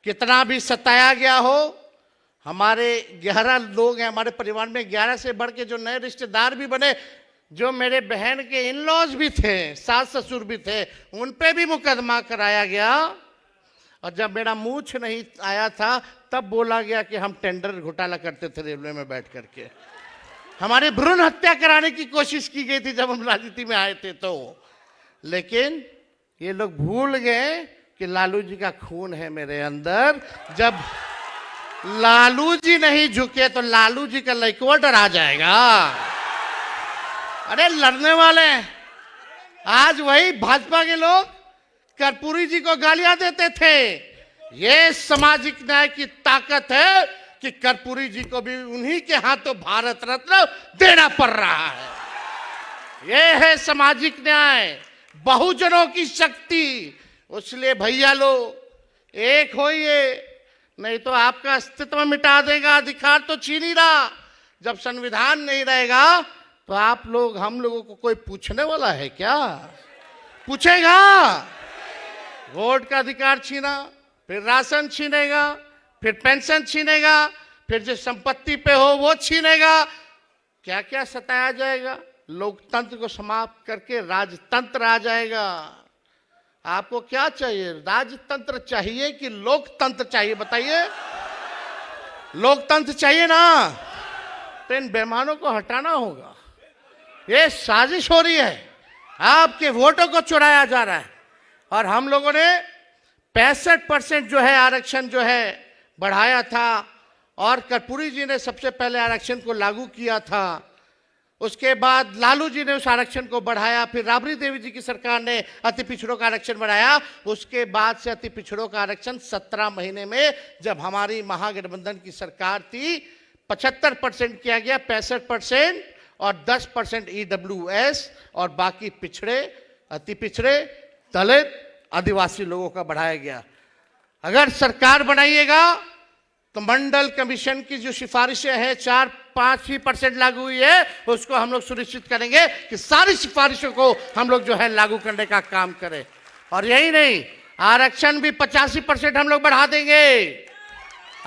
कितना भी सताया गया हो, हमारे 11 लोग हैं हमारे परिवार में, 11 से बढ़ के जो नए रिश्तेदार भी बने, जो मेरे बहन के इन लॉज भी थे, सास ससुर भी थे, उन पे भी मुकदमा कराया गया। और जब मेरा मूछ नहीं आया था तब बोला गया कि हम टेंडर घोटाला करते थे रेलवे में बैठ करके। हमारी भ्रूण हत्या कराने की कोशिश की गई थी जब हम राजनीति में आए थे तो। लेकिन ये लोग भूल गए कि लालू जी का खून है मेरे अंदर। जब लालू जी नहीं झुके तो लालू जी का लड़कवा डरा जाएगा। अरे लड़ने वाले आज वही भाजपा के लोग कर्पूरी जी को गालियां देते थे। ये सामाजिक न्याय की ताकत है कि कर्पूरी जी को भी उन्हीं के हाथों भारत रत्न देना पड़ रहा है। ये है सामाजिक न्याय, बहुजनों की शक्ति। इसलिए भैया लोग एक होइए, नहीं तो आपका अस्तित्व मिटा देगा। अधिकार तो छीन ही रहा। जब संविधान नहीं रहेगा तो आप लोग, हम लोगों को कोई पूछने वाला है क्या? पूछेगा? वोट का अधिकार छीना, फिर राशन छीनेगा, फिर पेंशन छीनेगा, फिर जो संपत्ति पे हो वो छीनेगा। क्या क्या सताया जाएगा। लोकतंत्र को समाप्त करके राजतंत्र आ जाएगा। आपको क्या चाहिए? राजतंत्र चाहिए कि लोकतंत्र चाहिए? बताइए। लोकतंत्र चाहिए ना, तो इन बेईमानों को हटाना होगा। ये साजिश हो रही है, आपके वोटों को चुराया जा रहा है। और हम लोगों ने 65% जो है आरक्षण जो है बढ़ाया था, और कर्पूरी जी ने सबसे पहले आरक्षण को लागू किया था। उसके बाद लालू जी ने उस आरक्षण को बढ़ाया, फिर राबड़ी देवी जी की सरकार ने अति पिछड़ों का आरक्षण बढ़ाया। उसके बाद से अति पिछड़ों का आरक्षण 17 महीने में, जब हमारी महागठबंधन की सरकार थी, 75% किया गया, 65% और 10% EWS, और बाकी पिछड़े, अति पिछड़े, दलित, आदिवासी लोगों का बढ़ाया गया। अगर सरकार बनाइएगा तो मंडल कमीशन की जो सिफारिशें हैं 4-5% लागू हुई है, उसको हम लोग सुनिश्चित करेंगे कि सारी सिफारिशों को हम लोग जो है लागू करने का काम करें। और यही नहीं, आरक्षण भी 85% हम लोग बढ़ा देंगे।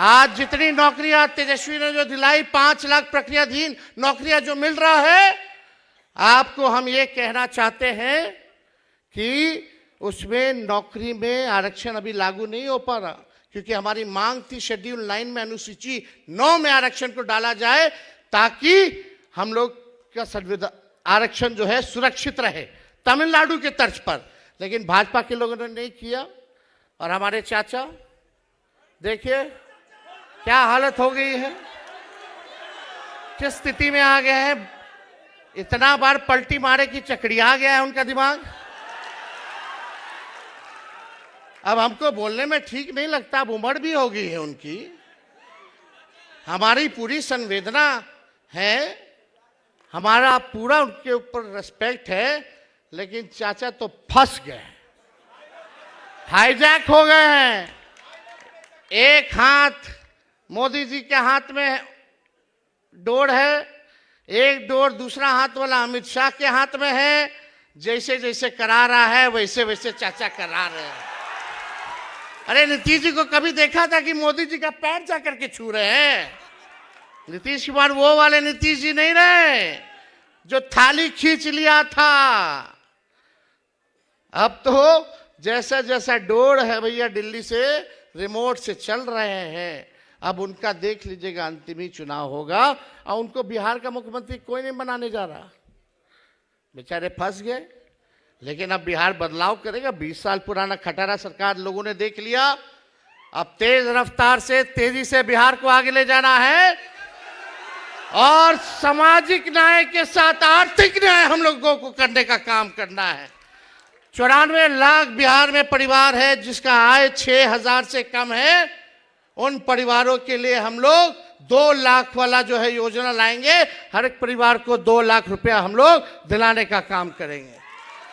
आज जितनी नौकरियां तेजस्वी ने जो दिलाई, 5 लाख प्रक्रियाधीन नौकरियां जो मिल रहा है, आपको हम ये कहना चाहते हैं कि उसमें नौकरी में आरक्षण अभी लागू नहीं हो पा रहा, क्योंकि हमारी मांग थी शेड्यूल 9 में, अनुसूची 9 में आरक्षण को डाला जाए, ताकि हम लोग का संविधान आरक्षण जो है सुरक्षित रहे, तमिलनाडु के तर्ज पर। लेकिन भाजपा के लोगों ने नहीं किया। और हमारे चाचा देखिए क्या हालत हो गई है, किस स्थिति में आ गए हैं। इतना बार पलटी मारे कि चकड़िया गया है उनका दिमाग। अब हमको बोलने में ठीक नहीं लगता, अब उम्र भी हो गई है उनकी। हमारी पूरी संवेदना है, हमारा पूरा उनके ऊपर रिस्पेक्ट है, लेकिन चाचा तो फंस गए, हाईजैक हो गए हैं। एक हाथ मोदी जी के हाथ में डोर है, एक डोर दूसरा हाथ वाला अमित शाह के हाथ में है। जैसे जैसे करा रहा है वैसे वैसे चाचा करा रहे हैं। अरे नीतीश जी को कभी देखा था कि मोदी जी का पैर जा करके छू रहे हैं? नीतीश कुमार वो वाले नीतीश जी नहीं रहे जो थाली खींच लिया था। अब तो जैसा जैसा डोर है भैया, दिल्ली से रिमोट से चल रहे हैं। अब उनका देख लीजिएगा, अंतिम ही चुनाव होगा और उनको बिहार का मुख्यमंत्री कोई नहीं बनाने जा रहा। बेचारे फंस गए। लेकिन अब बिहार बदलाव करेगा। 20 साल पुराना खटारा सरकार लोगों ने देख लिया। अब तेज रफ्तार से, तेजी से बिहार को आगे ले जाना है और सामाजिक न्याय के साथ आर्थिक न्याय हम लोगों को करने का काम करना है। 94 लाख बिहार में परिवार है जिसका आय 6,000 से कम है। उन परिवारों के लिए हम लोग 2 लाख वाला जो है योजना लाएंगे। हर एक परिवार को 2 लाख रुपया हम लोग दिलाने का काम करेंगे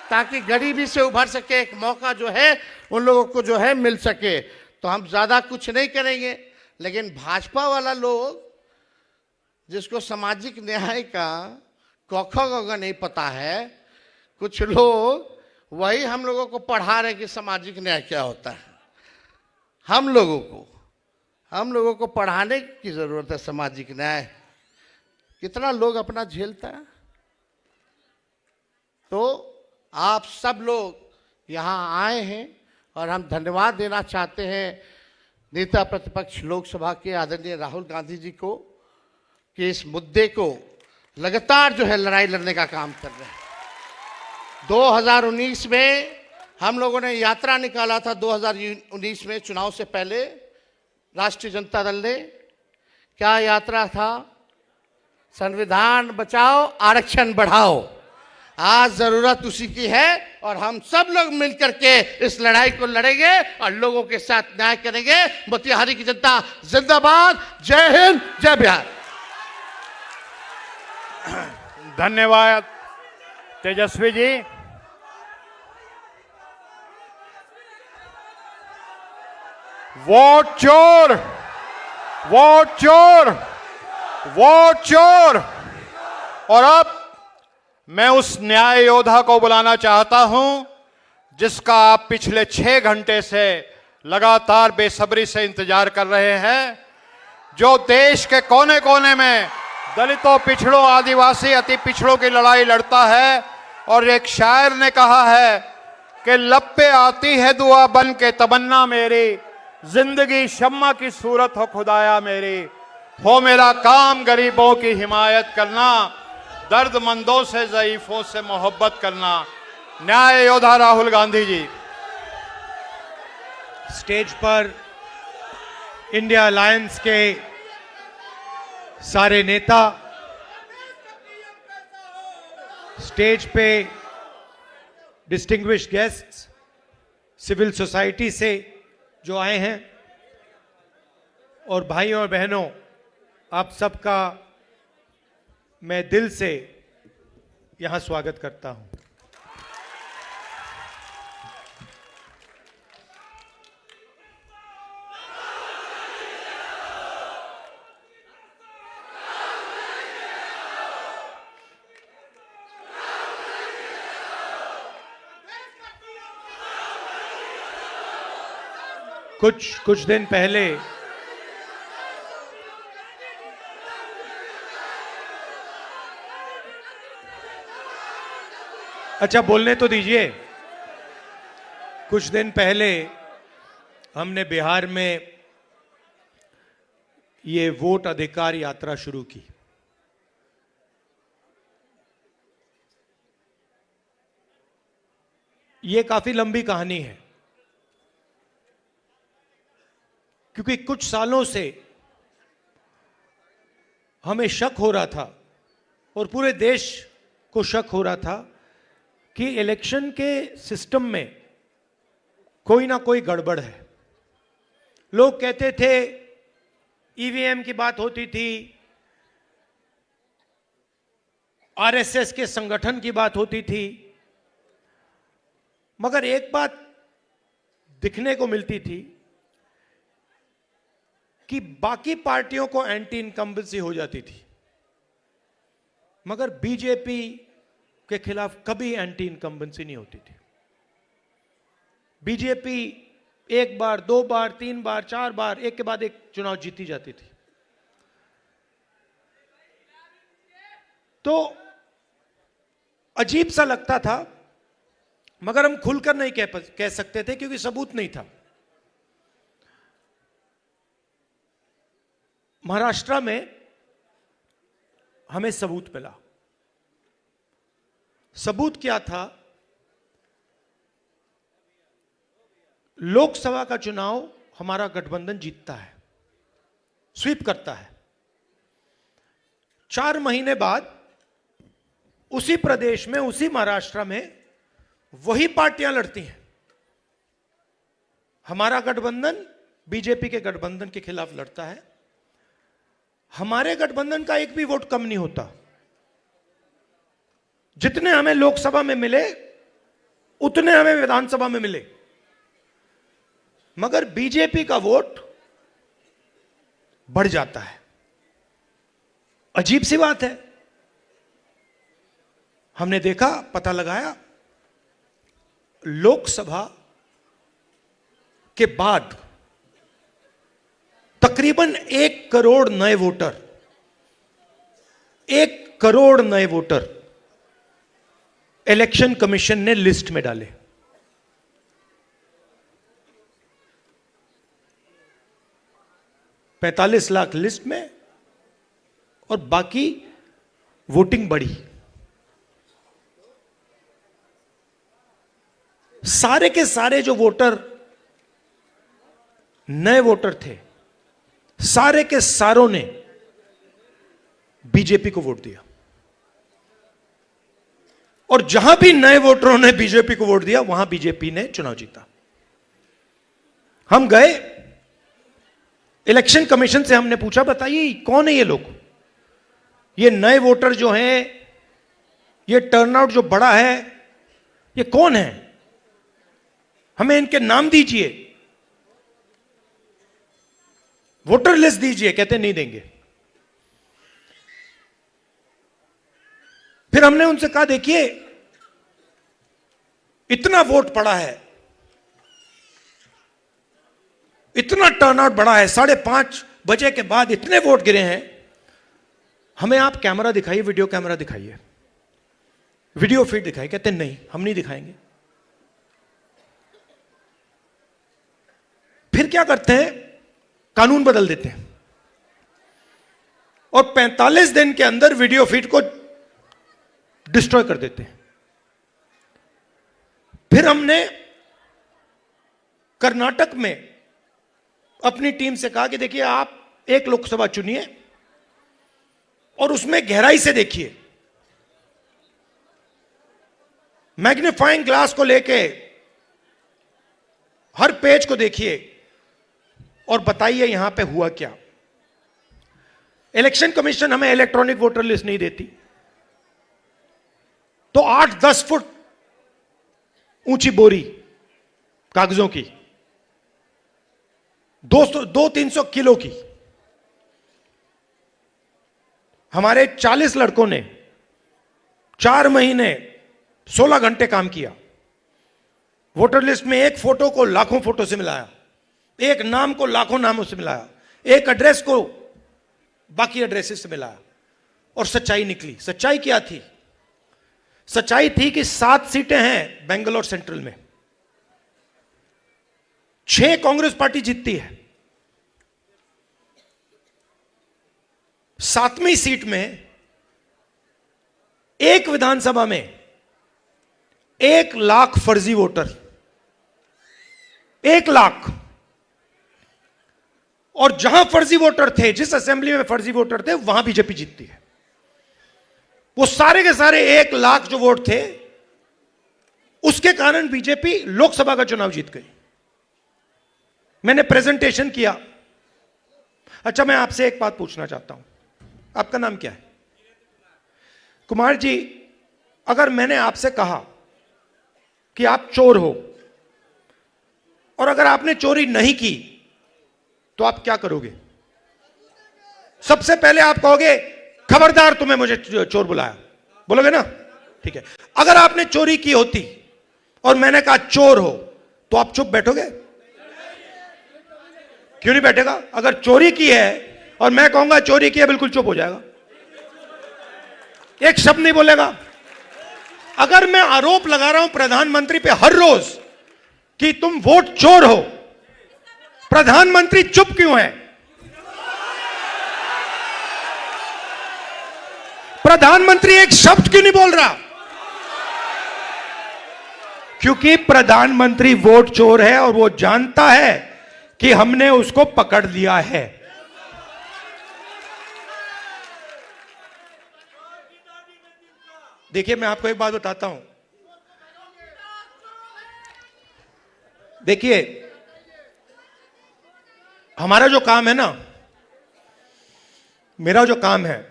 ताकि गरीबी से उभर सके, एक मौका जो है उन लोगों को जो है मिल सके। तो हम ज्यादा कुछ नहीं करेंगे, लेकिन भाजपा वाला लोग जिसको सामाजिक न्याय का क नहीं पता है, कुछ लोग वही हम लोगों को पढ़ा रहे कि सामाजिक न्याय क्या होता है। हम लोगों को पढ़ाने की जरूरत है। सामाजिक न्याय कितना लोग अपना झेलता है। तो आप सब लोग यहाँ आए हैं और हम धन्यवाद देना चाहते हैं नेता प्रतिपक्ष लोकसभा के आदरणीय राहुल गांधी जी को कि इस मुद्दे को लगातार जो है लड़ाई लड़ने का काम कर रहे हैं। 2019 में हम लोगों ने यात्रा निकाला था। 2019 में चुनाव से पहले राष्ट्रीय जनता दल ने क्या यात्रा था? संविधान बचाओ, आरक्षण बढ़ाओ। आज जरूरत उसी की है और हम सब लोग मिलकर के इस लड़ाई को लड़ेंगे और लोगों के साथ न्याय करेंगे। मोतिहारी की जनता जिंदाबाद। जय हिंद, जय बिहार। धन्यवाद तेजस्वी जी। वोट चोर, वोट चोर, वोट चोर। और अब मैं उस न्याय योद्धा को बुलाना चाहता हूं जिसका आप पिछले 6 घंटे से लगातार बेसब्री से इंतजार कर रहे हैं, जो देश के कोने कोने में दलितों, पिछड़ों, आदिवासी, अति पिछड़ों की लड़ाई लड़ता है। और एक शायर ने कहा है कि लब पे आती है दुआ बन के तमन्ना मेरी, जिंदगी शम्मा की सूरत हो खुदाया मेरी, हो मेरा काम गरीबों की हिमायत करना, दर्दमंदों से, ज़ईफों से मोहब्बत करना। न्याय योद्धा राहुल गांधी जी। स्टेज पर इंडिया अलायंस के सारे नेता, स्टेज पे डिस्टिंग्विश्ड गेस्ट्स, सिविल सोसाइटी से जो आए हैं, और भाइयों और बहनों, आप सबका मैं दिल से यहां स्वागत करता हूं। कुछ दिन पहले अच्छा बोलने तो दीजिए। कुछ दिन पहले हमने बिहार में ये वोट अधिकार यात्रा शुरू की। ये काफी लंबी कहानी है, क्योंकि कुछ सालों से हमें शक हो रहा था और पूरे देश को शक हो रहा था कि इलेक्शन के सिस्टम में कोई ना कोई गड़बड़ है। लोग कहते थे ईवीएम की बात होती थी, आरएसएस के संगठन की बात होती थी, मगर एक बात दिखने को मिलती थी कि बाकी पार्टियों को एंटी इनकम्बेंसी हो जाती थी, मगर बीजेपी के खिलाफ कभी एंटी इनकम्बेंसी नहीं होती थी। बीजेपी 1 बार, 2 बार, 3 बार, 4 बार, एक के बाद एक चुनाव जीती जाती थी। तो अजीब सा लगता था, मगर हम खुलकर नहीं कह सकते थे क्योंकि सबूत नहीं था। महाराष्ट्र में हमें सबूत मिला। सबूत क्या था लोकसभा का चुनाव हमारा गठबंधन जीतता है, स्वीप करता है। 4 महीने बाद उसी प्रदेश में, उसी महाराष्ट्र में वही पार्टियां लड़ती हैं। हमारा गठबंधन बीजेपी के गठबंधन के खिलाफ लड़ता है। हमारे गठबंधन का एक भी वोट कम नहीं होता। जितने हमें लोकसभा में मिले उतने हमें विधानसभा में मिले, मगर बीजेपी का वोट बढ़ जाता है। अजीब सी बात है। हमने देखा, पता लगाया, लोकसभा के बाद तकरीबन 1 करोड़ नए वोटर, 1 करोड़ नए वोटर इलेक्शन कमीशन ने लिस्ट में डाले। $45 लाख लिस्ट में, और बाकी वोटिंग बढ़ी। सारे के सारे जो वोटर नए वोटर थे, सारे के सारों ने बीजेपी को वोट दिया। और जहां भी नए वोटरों ने बीजेपी को वोट दिया, वहां बीजेपी ने चुनाव जीता। हम गए इलेक्शन कमीशन से, हमने पूछा, बताइए कौन है ये लोग, ये नए वोटर जो हैं, ये टर्नआउट जो बड़ा है, ये कौन है, हमें इनके नाम दीजिए, वोटर लिस्ट दीजिए। कहते नहीं देंगे। फिर हमने उनसे कहा, देखिए इतना वोट पड़ा है, इतना टर्नआउट बढ़ा है, 5:30 बजे के बाद इतने वोट गिरे हैं, हमें आप कैमरा दिखाइए, वीडियो कैमरा दिखाइए, वीडियो फीड दिखाइए। कहते नहीं, हम नहीं दिखाएंगे। फिर क्या करते हैं, कानून बदल देते हैं और 45 दिन के अंदर वीडियो फीड को डिस्ट्रॉय कर देते हैं। फिर हमने कर्नाटक में अपनी टीम से कहा कि देखिए, आप एक लोकसभा चुनिए और उसमें गहराई से देखिए, मैग्नीफाइंग ग्लास को लेके हर पेज को देखिए और बताइए यहां पे हुआ क्या। इलेक्शन कमीशन हमें इलेक्ट्रॉनिक वोटर लिस्ट नहीं देती, तो 8-10 फुट ऊंची बोरी कागजों की, 200-300 किलो की, हमारे 40 लड़कों ने 4 महीने 16 घंटे काम किया। वोटर लिस्ट में एक फोटो को लाखों फोटो से मिलाया, एक नाम को लाखों नामों से मिलाया, एक एड्रेस को बाकी एड्रेसेस से मिलाया, और सच्चाई निकली। सच्चाई क्या थी? सच्चाई थी कि 7 सीटें हैं बेंगलोर सेंट्रल में, 6 कांग्रेस पार्टी जीतती है। 7वीं सीट में एक विधानसभा में 1 लाख फर्जी वोटर, 1 लाख। और जहां फर्जी वोटर थे, जिस असेंबली में फर्जी वोटर थे, वहां बीजेपी जीतती है। वो सारे के सारे 1 लाख जो वोट थे, उसके कारण बीजेपी लोकसभा का चुनाव जीत गई। मैंने प्रेजेंटेशन किया। अच्छा, मैं आपसे एक बात पूछना चाहता हूं, आपका नाम क्या है? कुमार जी, अगर मैंने आपसे कहा कि आप चोर हो, और अगर आपने चोरी नहीं की, तो आप क्या करोगे? सबसे पहले आप कहोगे, खबरदार, तुम्हें मुझे चोर बुलाया, बोलोगे ना? ठीक है। अगर आपने चोरी की होती और मैंने कहा चोर हो, तो आप चुप बैठोगे? क्यों नहीं बैठेगा? अगर चोरी की है और मैं कहूंगा चोरी की है, बिल्कुल चुप हो जाएगा, एक शब्द नहीं बोलेगा। अगर मैं आरोप लगा रहा हूं प्रधानमंत्री पे हर रोज कि तुम वोट चोर हो, प्रधानमंत्री चुप क्यों है? प्रधानमंत्री एक शब्द क्यों नहीं बोल रहा? क्योंकि प्रधानमंत्री वोट चोर है और वो जानता है कि हमने उसको पकड़ लिया है। देखिए, मैं आपको एक बात बताता हूं। देखिए, हमारा जो काम है ना, मेरा जो काम है,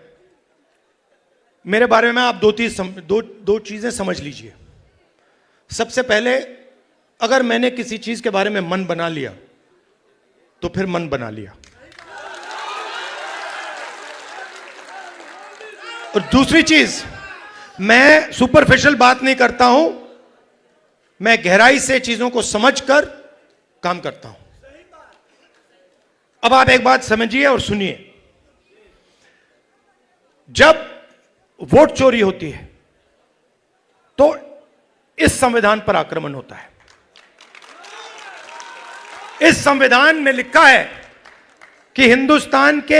मेरे बारे में आप दो चीजें समझ लीजिए। सबसे पहले, अगर मैंने किसी चीज के बारे में मन बना लिया तो फिर मन बना लिया। और दूसरी चीज, मैं सुपरफिशियल बात नहीं करता हूं, मैं गहराई से चीजों को समझकर काम करता हूं। अब आप एक बात समझिए और सुनिए। जब वोट चोरी होती है तो इस संविधान पर आक्रमण होता है। इस संविधान में लिखा है कि हिंदुस्तान के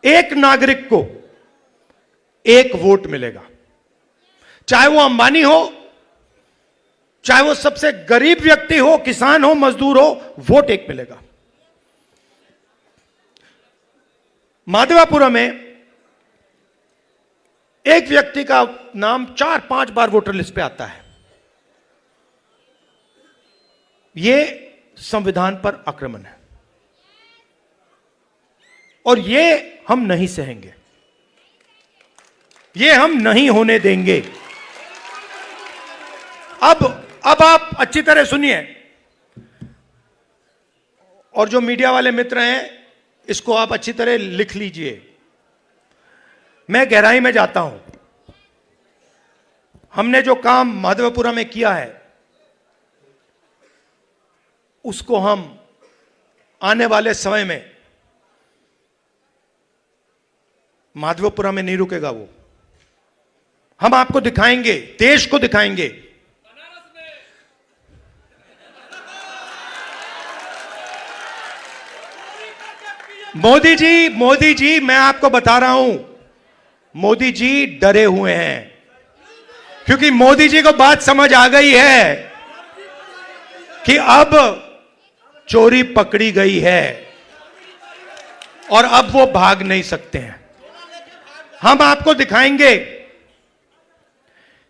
एक नागरिक को एक वोट मिलेगा, चाहे वो अंबानी हो, चाहे वो सबसे गरीब व्यक्ति हो, किसान हो, मजदूर हो, वोट एक मिलेगा। माधवापुरम में एक व्यक्ति का नाम 4-5 बार वोटर लिस्ट पे आता है। यह संविधान पर आक्रमण है और यह हम नहीं सहेंगे, यह हम नहीं होने देंगे। अब आप अच्छी तरह सुनिए, और जो मीडिया वाले मित्र हैं, इसको आप अच्छी तरह लिख लीजिए। मैं गहराई में जाता हूं। हमने जो काम माधवपुरा में किया है, उसको हम आने वाले समय में, माधवपुरा में नहीं रुकेगा वो, हम आपको दिखाएंगे, देश को दिखाएंगे। मोदी जी, मैं आपको बता रहा हूं, मोदी जी डरे हुए हैं, क्योंकि मोदी जी को बात समझ आ गई है कि अब चोरी पकड़ी गई है और अब वो भाग नहीं सकते हैं। हम आपको दिखाएंगे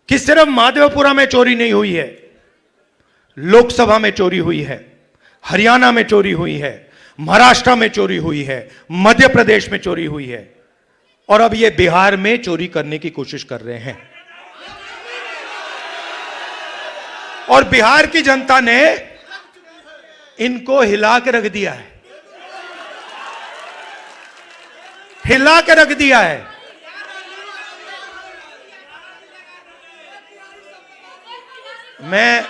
कि सिर्फ माधवपुरा में चोरी नहीं हुई है, लोकसभा में चोरी हुई है, हरियाणा में चोरी हुई है, महाराष्ट्र में चोरी हुई है, मध्य प्रदेश में चोरी हुई है, और अब ये बिहार में चोरी करने की कोशिश कर रहे हैं। और बिहार की जनता ने इनको हिला के रख दिया है, हिला के रख दिया है। मैं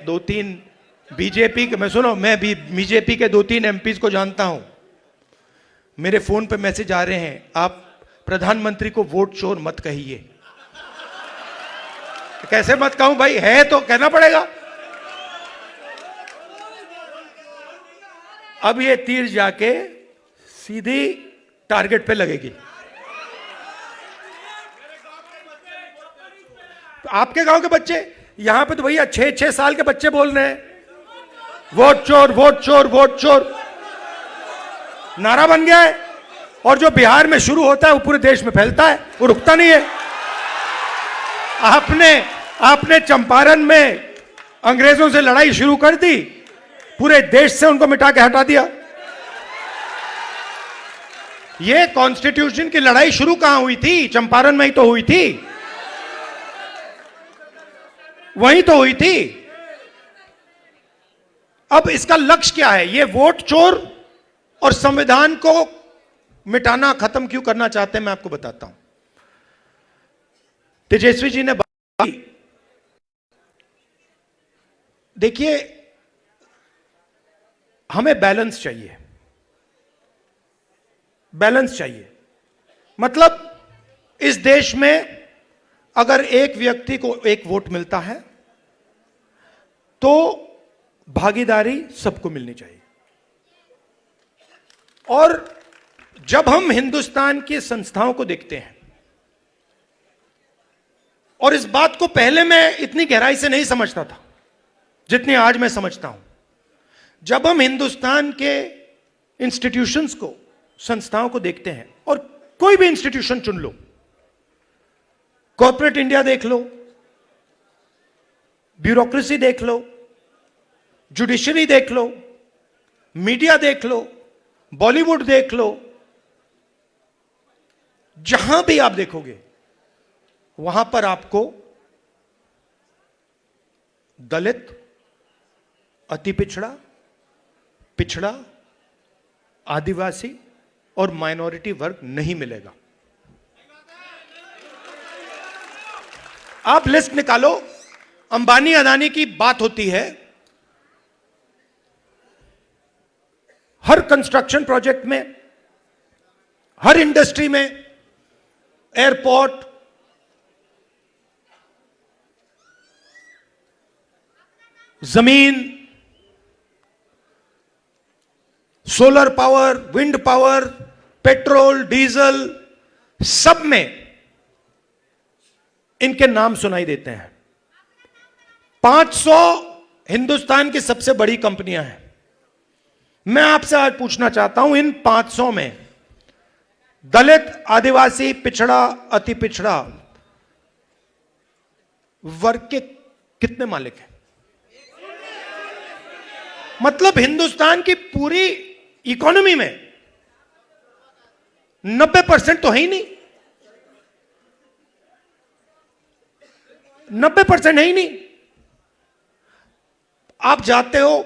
2-3 बीजेपी के, मैं सुनो, मैं भी बीजेपी के 2-3 एमपीज को जानता हूं। मेरे फोन पे मैसेज आ रहे हैं, आप प्रधानमंत्री को वोट चोर मत कहिए। कैसे मत कहूं भाई, है तो कहना पड़ेगा। अब ये तीर जाके सीधी टारगेट पे लगेगी। आपके गांव के बच्चे, यहां पे तो भैया 6-6 साल के बच्चे बोल रहे हैं वोट चोर, वोट चोर, वोट चोर, नारा बन गया है। और जो बिहार में शुरू होता है वो पूरे देश में फैलता है, वो रुकता नहीं है। आपने चंपारण में अंग्रेजों से लड़ाई शुरू कर दी, पूरे देश से उनको मिटा के हटा दिया। ये कॉन्स्टिट्यूशन की लड़ाई शुरू कहां हुई थी? चंपारण में ही तो हुई थी, वहीं तो हुई थी। अब इसका लक्ष्य क्या है? ये वोट चोर और संविधान को मिटाना, खत्म क्यों करना चाहते हैं, मैं आपको बताता हूं। तेजस्वी जी ने बात की, देखिए हमें बैलेंस चाहिए, बैलेंस चाहिए। मतलब इस देश में अगर एक व्यक्ति को एक वोट मिलता है तो भागीदारी सबको मिलनी चाहिए। और जब हम हिंदुस्तान की संस्थाओं को देखते हैं, और इस बात को पहले मैं इतनी गहराई से नहीं समझता था जितनी आज मैं समझता हूं। जब हम हिंदुस्तान के इंस्टीट्यूशंस को, संस्थाओं को देखते हैं, और कोई भी इंस्टीट्यूशन चुन लो, कॉर्पोरेट इंडिया देख लो, ब्यूरोक्रेसी देख लो, जुडिशरी देख लो, मीडिया देख लो, बॉलीवुड देख लो, जहां भी आप देखोगे वहां पर आपको दलित, अति पिछड़ा, पिछड़ा, आदिवासी और माइनॉरिटी वर्ग नहीं मिलेगा। आप लिस्ट निकालो, अंबानी अदानी की बात होती है, हर कंस्ट्रक्शन प्रोजेक्ट में, हर इंडस्ट्री में, एयरपोर्ट, जमीन, solar power, wind power, petrol, diesel, सब में इनके नाम सुनाई देते हैं। 500 हिंदुस्तान की सबसे बड़ी कंपनियां हैं। मैं आपसे आज पूछना चाहता हूं, इन 500 में दलित, आदिवासी, पिछड़ा, अति पिछड़ा वर्ग के कितने मालिक हैं? मतलब हिंदुस्तान की पूरी इकोनॉमी में 90% तो है ही नहीं, 90% है ही नहीं। आप जाते हो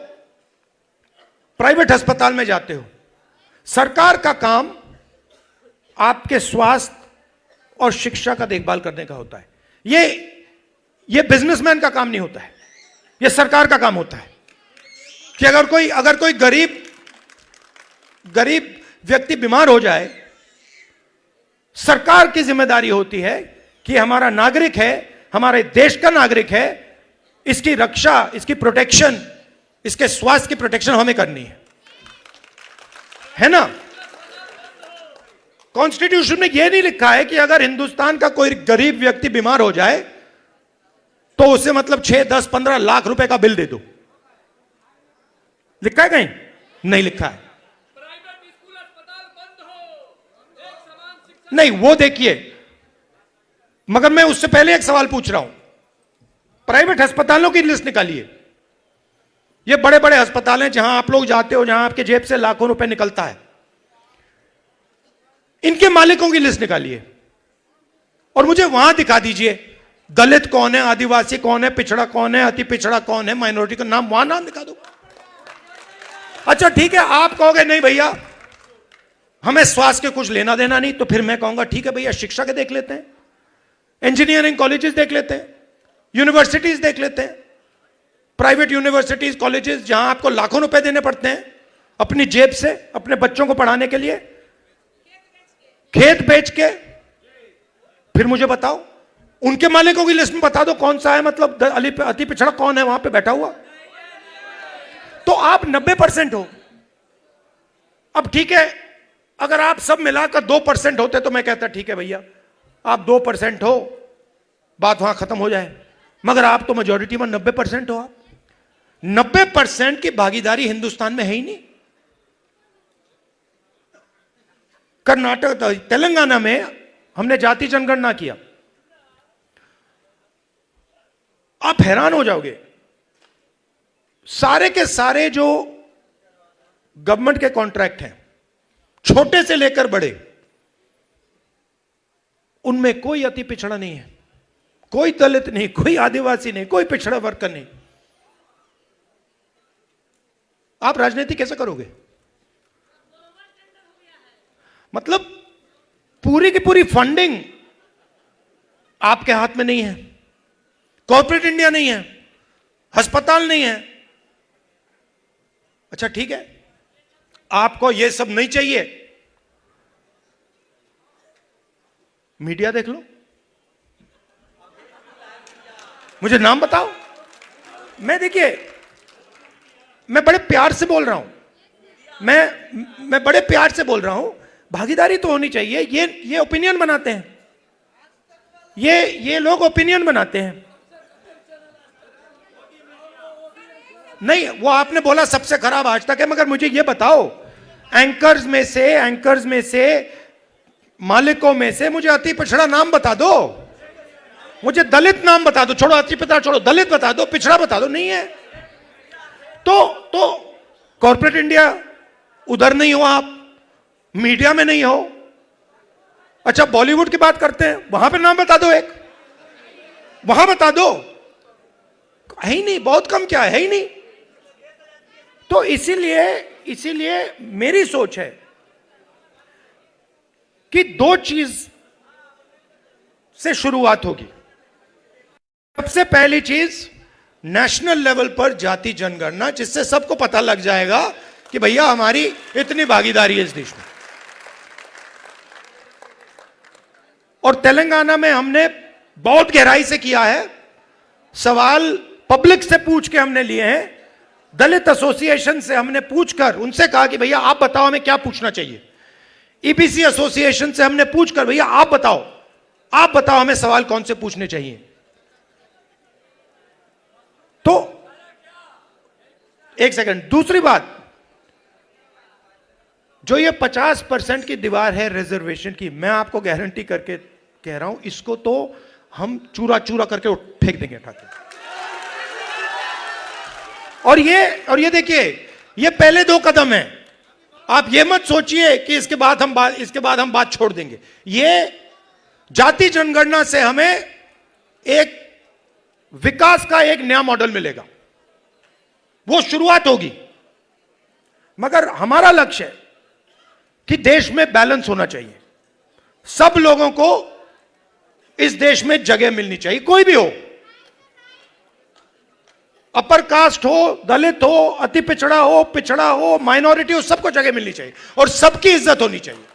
प्राइवेट अस्पताल में, जाते हो, सरकार का काम आपके स्वास्थ्य और शिक्षा का देखभाल करने का होता है। ये बिजनेसमैन का काम नहीं होता है, ये सरकार का काम होता है कि अगर कोई गरीब व्यक्ति बीमार हो जाए, सरकार की जिम्मेदारी होती है कि हमारा नागरिक है, हमारे देश का नागरिक है, इसकी रक्षा, इसकी प्रोटेक्शन, इसके स्वास्थ्य की प्रोटेक्शन हमें करनी है ना। कॉन्स्टिट्यूशन में यह नहीं लिखा है कि अगर हिंदुस्तान का कोई गरीब व्यक्ति बीमार हो जाए तो उसे मतलब 6, 10, 15 लाख रुपए का बिल दे दो। लिखा है कहीं? नहीं लिखा है। नहीं, वो देखिए, मगर मैं उससे पहले एक सवाल पूछ रहा हूं। प्राइवेट अस्पतालों की लिस्ट निकालिए। ये बड़े बड़े अस्पताल हैं जहां आप लोग जाते हो, जहां आपके जेब से लाखों रुपए निकलता है, इनके मालिकों की लिस्ट निकालिए और मुझे वहां दिखा दीजिए दलित कौन है, आदिवासी कौन है, पिछड़ा कौन है, अति पिछड़ा कौन है, माइनॉरिटी का नाम, वहां नाम दिखा दो। अच्छा ठीक है, आप कहोगे नहीं भैया हमें स्वास्थ्य के कुछ लेना देना नहीं, तो फिर मैं कहूंगा ठीक है भैया, शिक्षा के देख लेते हैं, इंजीनियरिंग कॉलेजेस देख लेते हैं, यूनिवर्सिटीज देख लेते हैं, प्राइवेट यूनिवर्सिटीज, कॉलेजेस जहां आपको लाखों रुपए देने पड़ते हैं अपनी जेब से अपने बच्चों को पढ़ाने के लिए, खेत बेच के। फिर मुझे बताओ उनके मालिकों की लिस्ट में बता दो कौन सा है, मतलब अति पिछड़ा कौन है वहां पे बैठा हुआ। तो आप 90% हो। अब ठीक है, अगर आप सब मिलाकर 2% होते तो मैं कहता ठीक है भैया आप 2% हो, बात वहां खत्म हो जाए, मगर आप तो मेजोरिटी में 90% हो। आप 90% की भागीदारी हिंदुस्तान में है ही नहीं। कर्नाटक, तेलंगाना में हमने जाति जनगणना किया, आप हैरान हो जाओगे, सारे के सारे जो गवर्नमेंट के कॉन्ट्रैक्ट हैं, छोटे से लेकर बड़े, उनमें कोई अति पिछड़ा नहीं है, कोई दलित नहीं, कोई आदिवासी नहीं, कोई पिछड़ा वर्ग का नहीं। आप राजनीति कैसे करोगे? मतलब पूरी की पूरी फंडिंग आपके हाथ में नहीं है, कॉर्पोरेट इंडिया नहीं है, अस्पताल नहीं है। अच्छा ठीक है, आपको यह सब नहीं चाहिए, मीडिया देख लो, मुझे नाम बताओ। मैं देखिए, मैं बड़े प्यार से बोल रहा हूं, मैं बड़े प्यार से बोल रहा हूं, भागीदारी तो होनी चाहिए। ये ओपिनियन बनाते हैं, ये लोग ओपिनियन बनाते हैं। नहीं, वो आपने बोला सबसे खराब आज तक है, मगर मुझे ये बताओ, एंकर्स में से मालिकों में से मुझे अति पिछड़ा नाम बता दो, मुझे दलित नाम बता दो, छोड़ो अति पिछड़ा छोड़ो, दलित बता दो, पिछड़ा बता दो, नहीं है। तो कॉर्पोरेट इंडिया उधर नहीं हो आप, मीडिया में नहीं हो। अच्छा, बॉलीवुड की बात करते हैं, वहां पे नाम बता दो, एक वहां बता दो, है ही नहीं, बहुत कम, क्या है ही नहीं। तो इसीलिए मेरी सोच है कि दो चीज से शुरुआत होगी। सबसे पहली चीज नेशनल लेवल पर जाति जनगणना, जिससे सबको पता लग जाएगा कि भैया हमारी इतनी भागीदारी है इस देश में। और तेलंगाना में हमने बहुत गहराई से किया है, सवाल पब्लिक से पूछ के हमने लिए हैं, दलित एसोसिएशन से हमने पूछकर उनसे कहा कि भैया आप बताओ हमें क्या पूछना चाहिए। ईबीसी एसोसिएशन से हमने पूछकर भैया आप बताओ हमें सवाल कौन से पूछने चाहिए। तो एक सेकंड, दूसरी बात, जो ये 50% की दीवार है रिजर्वेशन की, मैं आपको गारंटी करके कह रहा हूं, इसको तो हम चूरा चूरा करके फेंक देंगे उठा के। और ये देखिए, ये पहले 2 कदम है। आप ये मत सोचिए कि इसके बाद हम बात छोड़ देंगे। ये जाति जनगणना से हमें एक विकास का एक नया मॉडल मिलेगा, वो शुरुआत होगी। मगर हमारा लक्ष्य है कि देश में बैलेंस होना चाहिए, सब लोगों को इस देश में जगह मिलनी चाहिए, कोई भी हो, अपर कास्ट हो, दलित हो, अति पिछड़ा हो, माइनॉरिटी हो, सबको जगह मिलनी चाहिए और सबकी इज्जत होनी चाहिए।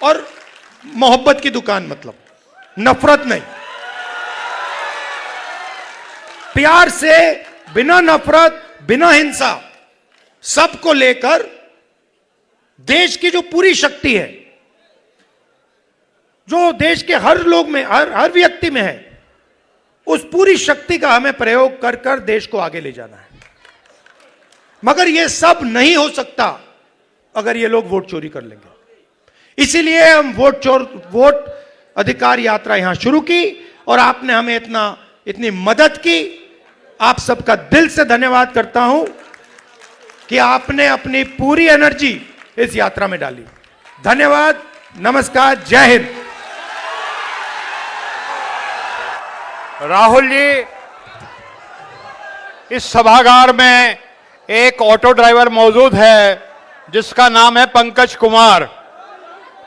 और मोहब्बत की दुकान, मतलब नफरत नहीं, प्यार से, बिना नफरत, बिना हिंसा, सबको लेकर देश की जो पूरी शक्ति है, जो देश के हर लोग में, हर व्यक्ति में है, उस पूरी शक्ति का हमें प्रयोग कर कर देश को आगे ले जाना है। मगर यह सब नहीं हो सकता अगर ये लोग वोट चोरी कर लेंगे। इसीलिए हम वोट अधिकार यात्रा यहां शुरू की और आपने हमें इतनी मदद की। आप सबका दिल से धन्यवाद करता हूं कि आपने अपनी पूरी एनर्जी इस यात्रा में डाली। धन्यवाद, नमस्कार, जय हिंद। राहुल जी, इस सभागार में एक ऑटो ड्राइवर मौजूद है जिसका नाम है पंकज कुमार।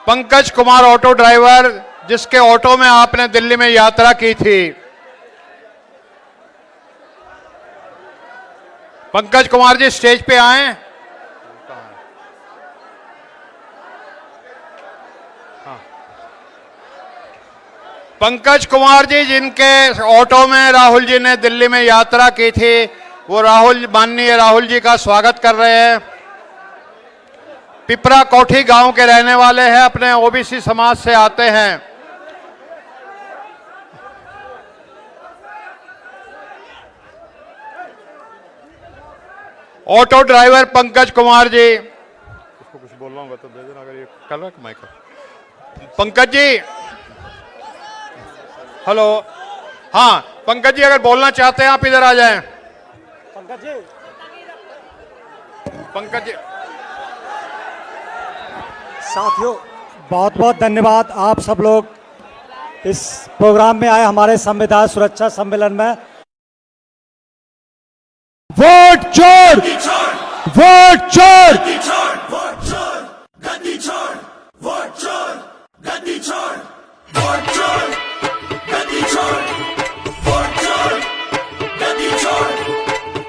पंकज कुमार ऑटो ड्राइवर, जिसके ऑटो में आपने दिल्ली में यात्रा की थी। पंकज कुमार जी स्टेज पे आए। पंकज कुमार जी, जिनके ऑटो में राहुल जी ने दिल्ली में यात्रा की थी, वो माननीय राहुल जी का स्वागत कर रहे हैं। पिपरा कोठी गांव के रहने वाले हैं, अपने ओबीसी समाज से आते हैं। ऑटो ड्राइवर पंकज कुमार जी, इसको कुछ बोल रहा हूँ तो दे देना, अगर ये कर रहा है माइक। पंकज जी, हेलो। हाँ पंकज जी, अगर बोलना चाहते हैं आप इधर आ जाएं। पंकज जी, साथियों, बहुत बहुत धन्यवाद। आप सब लोग इस प्रोग्राम में आए, हमारे संविधान सुरक्षा सम्मेलन में। वोट चोर, वोट चोर, वोट चोर, गद्दी छोड़, वोट चोर, गद्दी छोड़, वोट चोर, गद्दी छोड़, वोट चोर, गद्दी छोड़।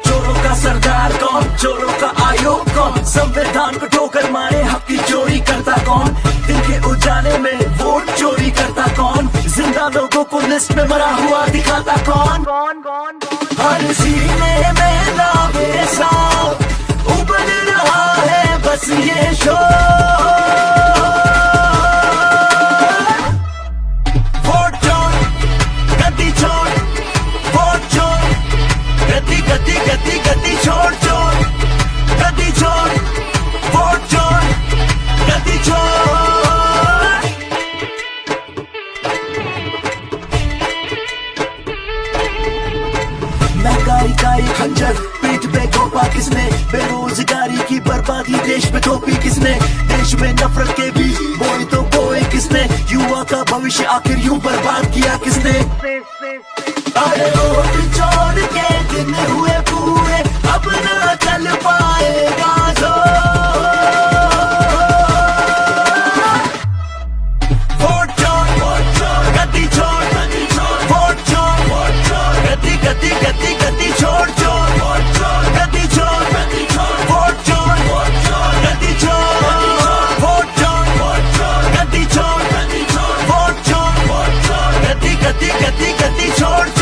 चोरों का सरदार कौन, चोरों का आयोग कौन, संविधान को ठोकर मारे हक की चोरी करता कौन, दिन के उजाले में वोट चोरी करता कौन, जिंदा लोगों को लिस्ट में मरा हुआ दिखाता कौन, कौन कौन हर सीने में लावे सांप उबल रहा है बस ये शोर। खंजर, पीठ पे गोपा किसने, बेरोजगारी की बर्बादी देश पे थोपी किसने, देश में नफरत के भी बोए तो बोए किसने, युवा का भविष्य आखिर यूं बर्बाद किया किसने। अरे वोट छोड़ के दिन हुए पूरे, अब ना चल पाएगा जो। वोट छोड़ गद्दी छोड़, वोट छोड़ गद्दी गद्दी गद्दी गद्दी छोड़ गद्दी छोड़, वोट छोड़ गद्दी छोड़, वोट छोड़ गद्दी छोड़, वोट छोड़ गद्दी गद्दी गद्दी गद्दी छोड़।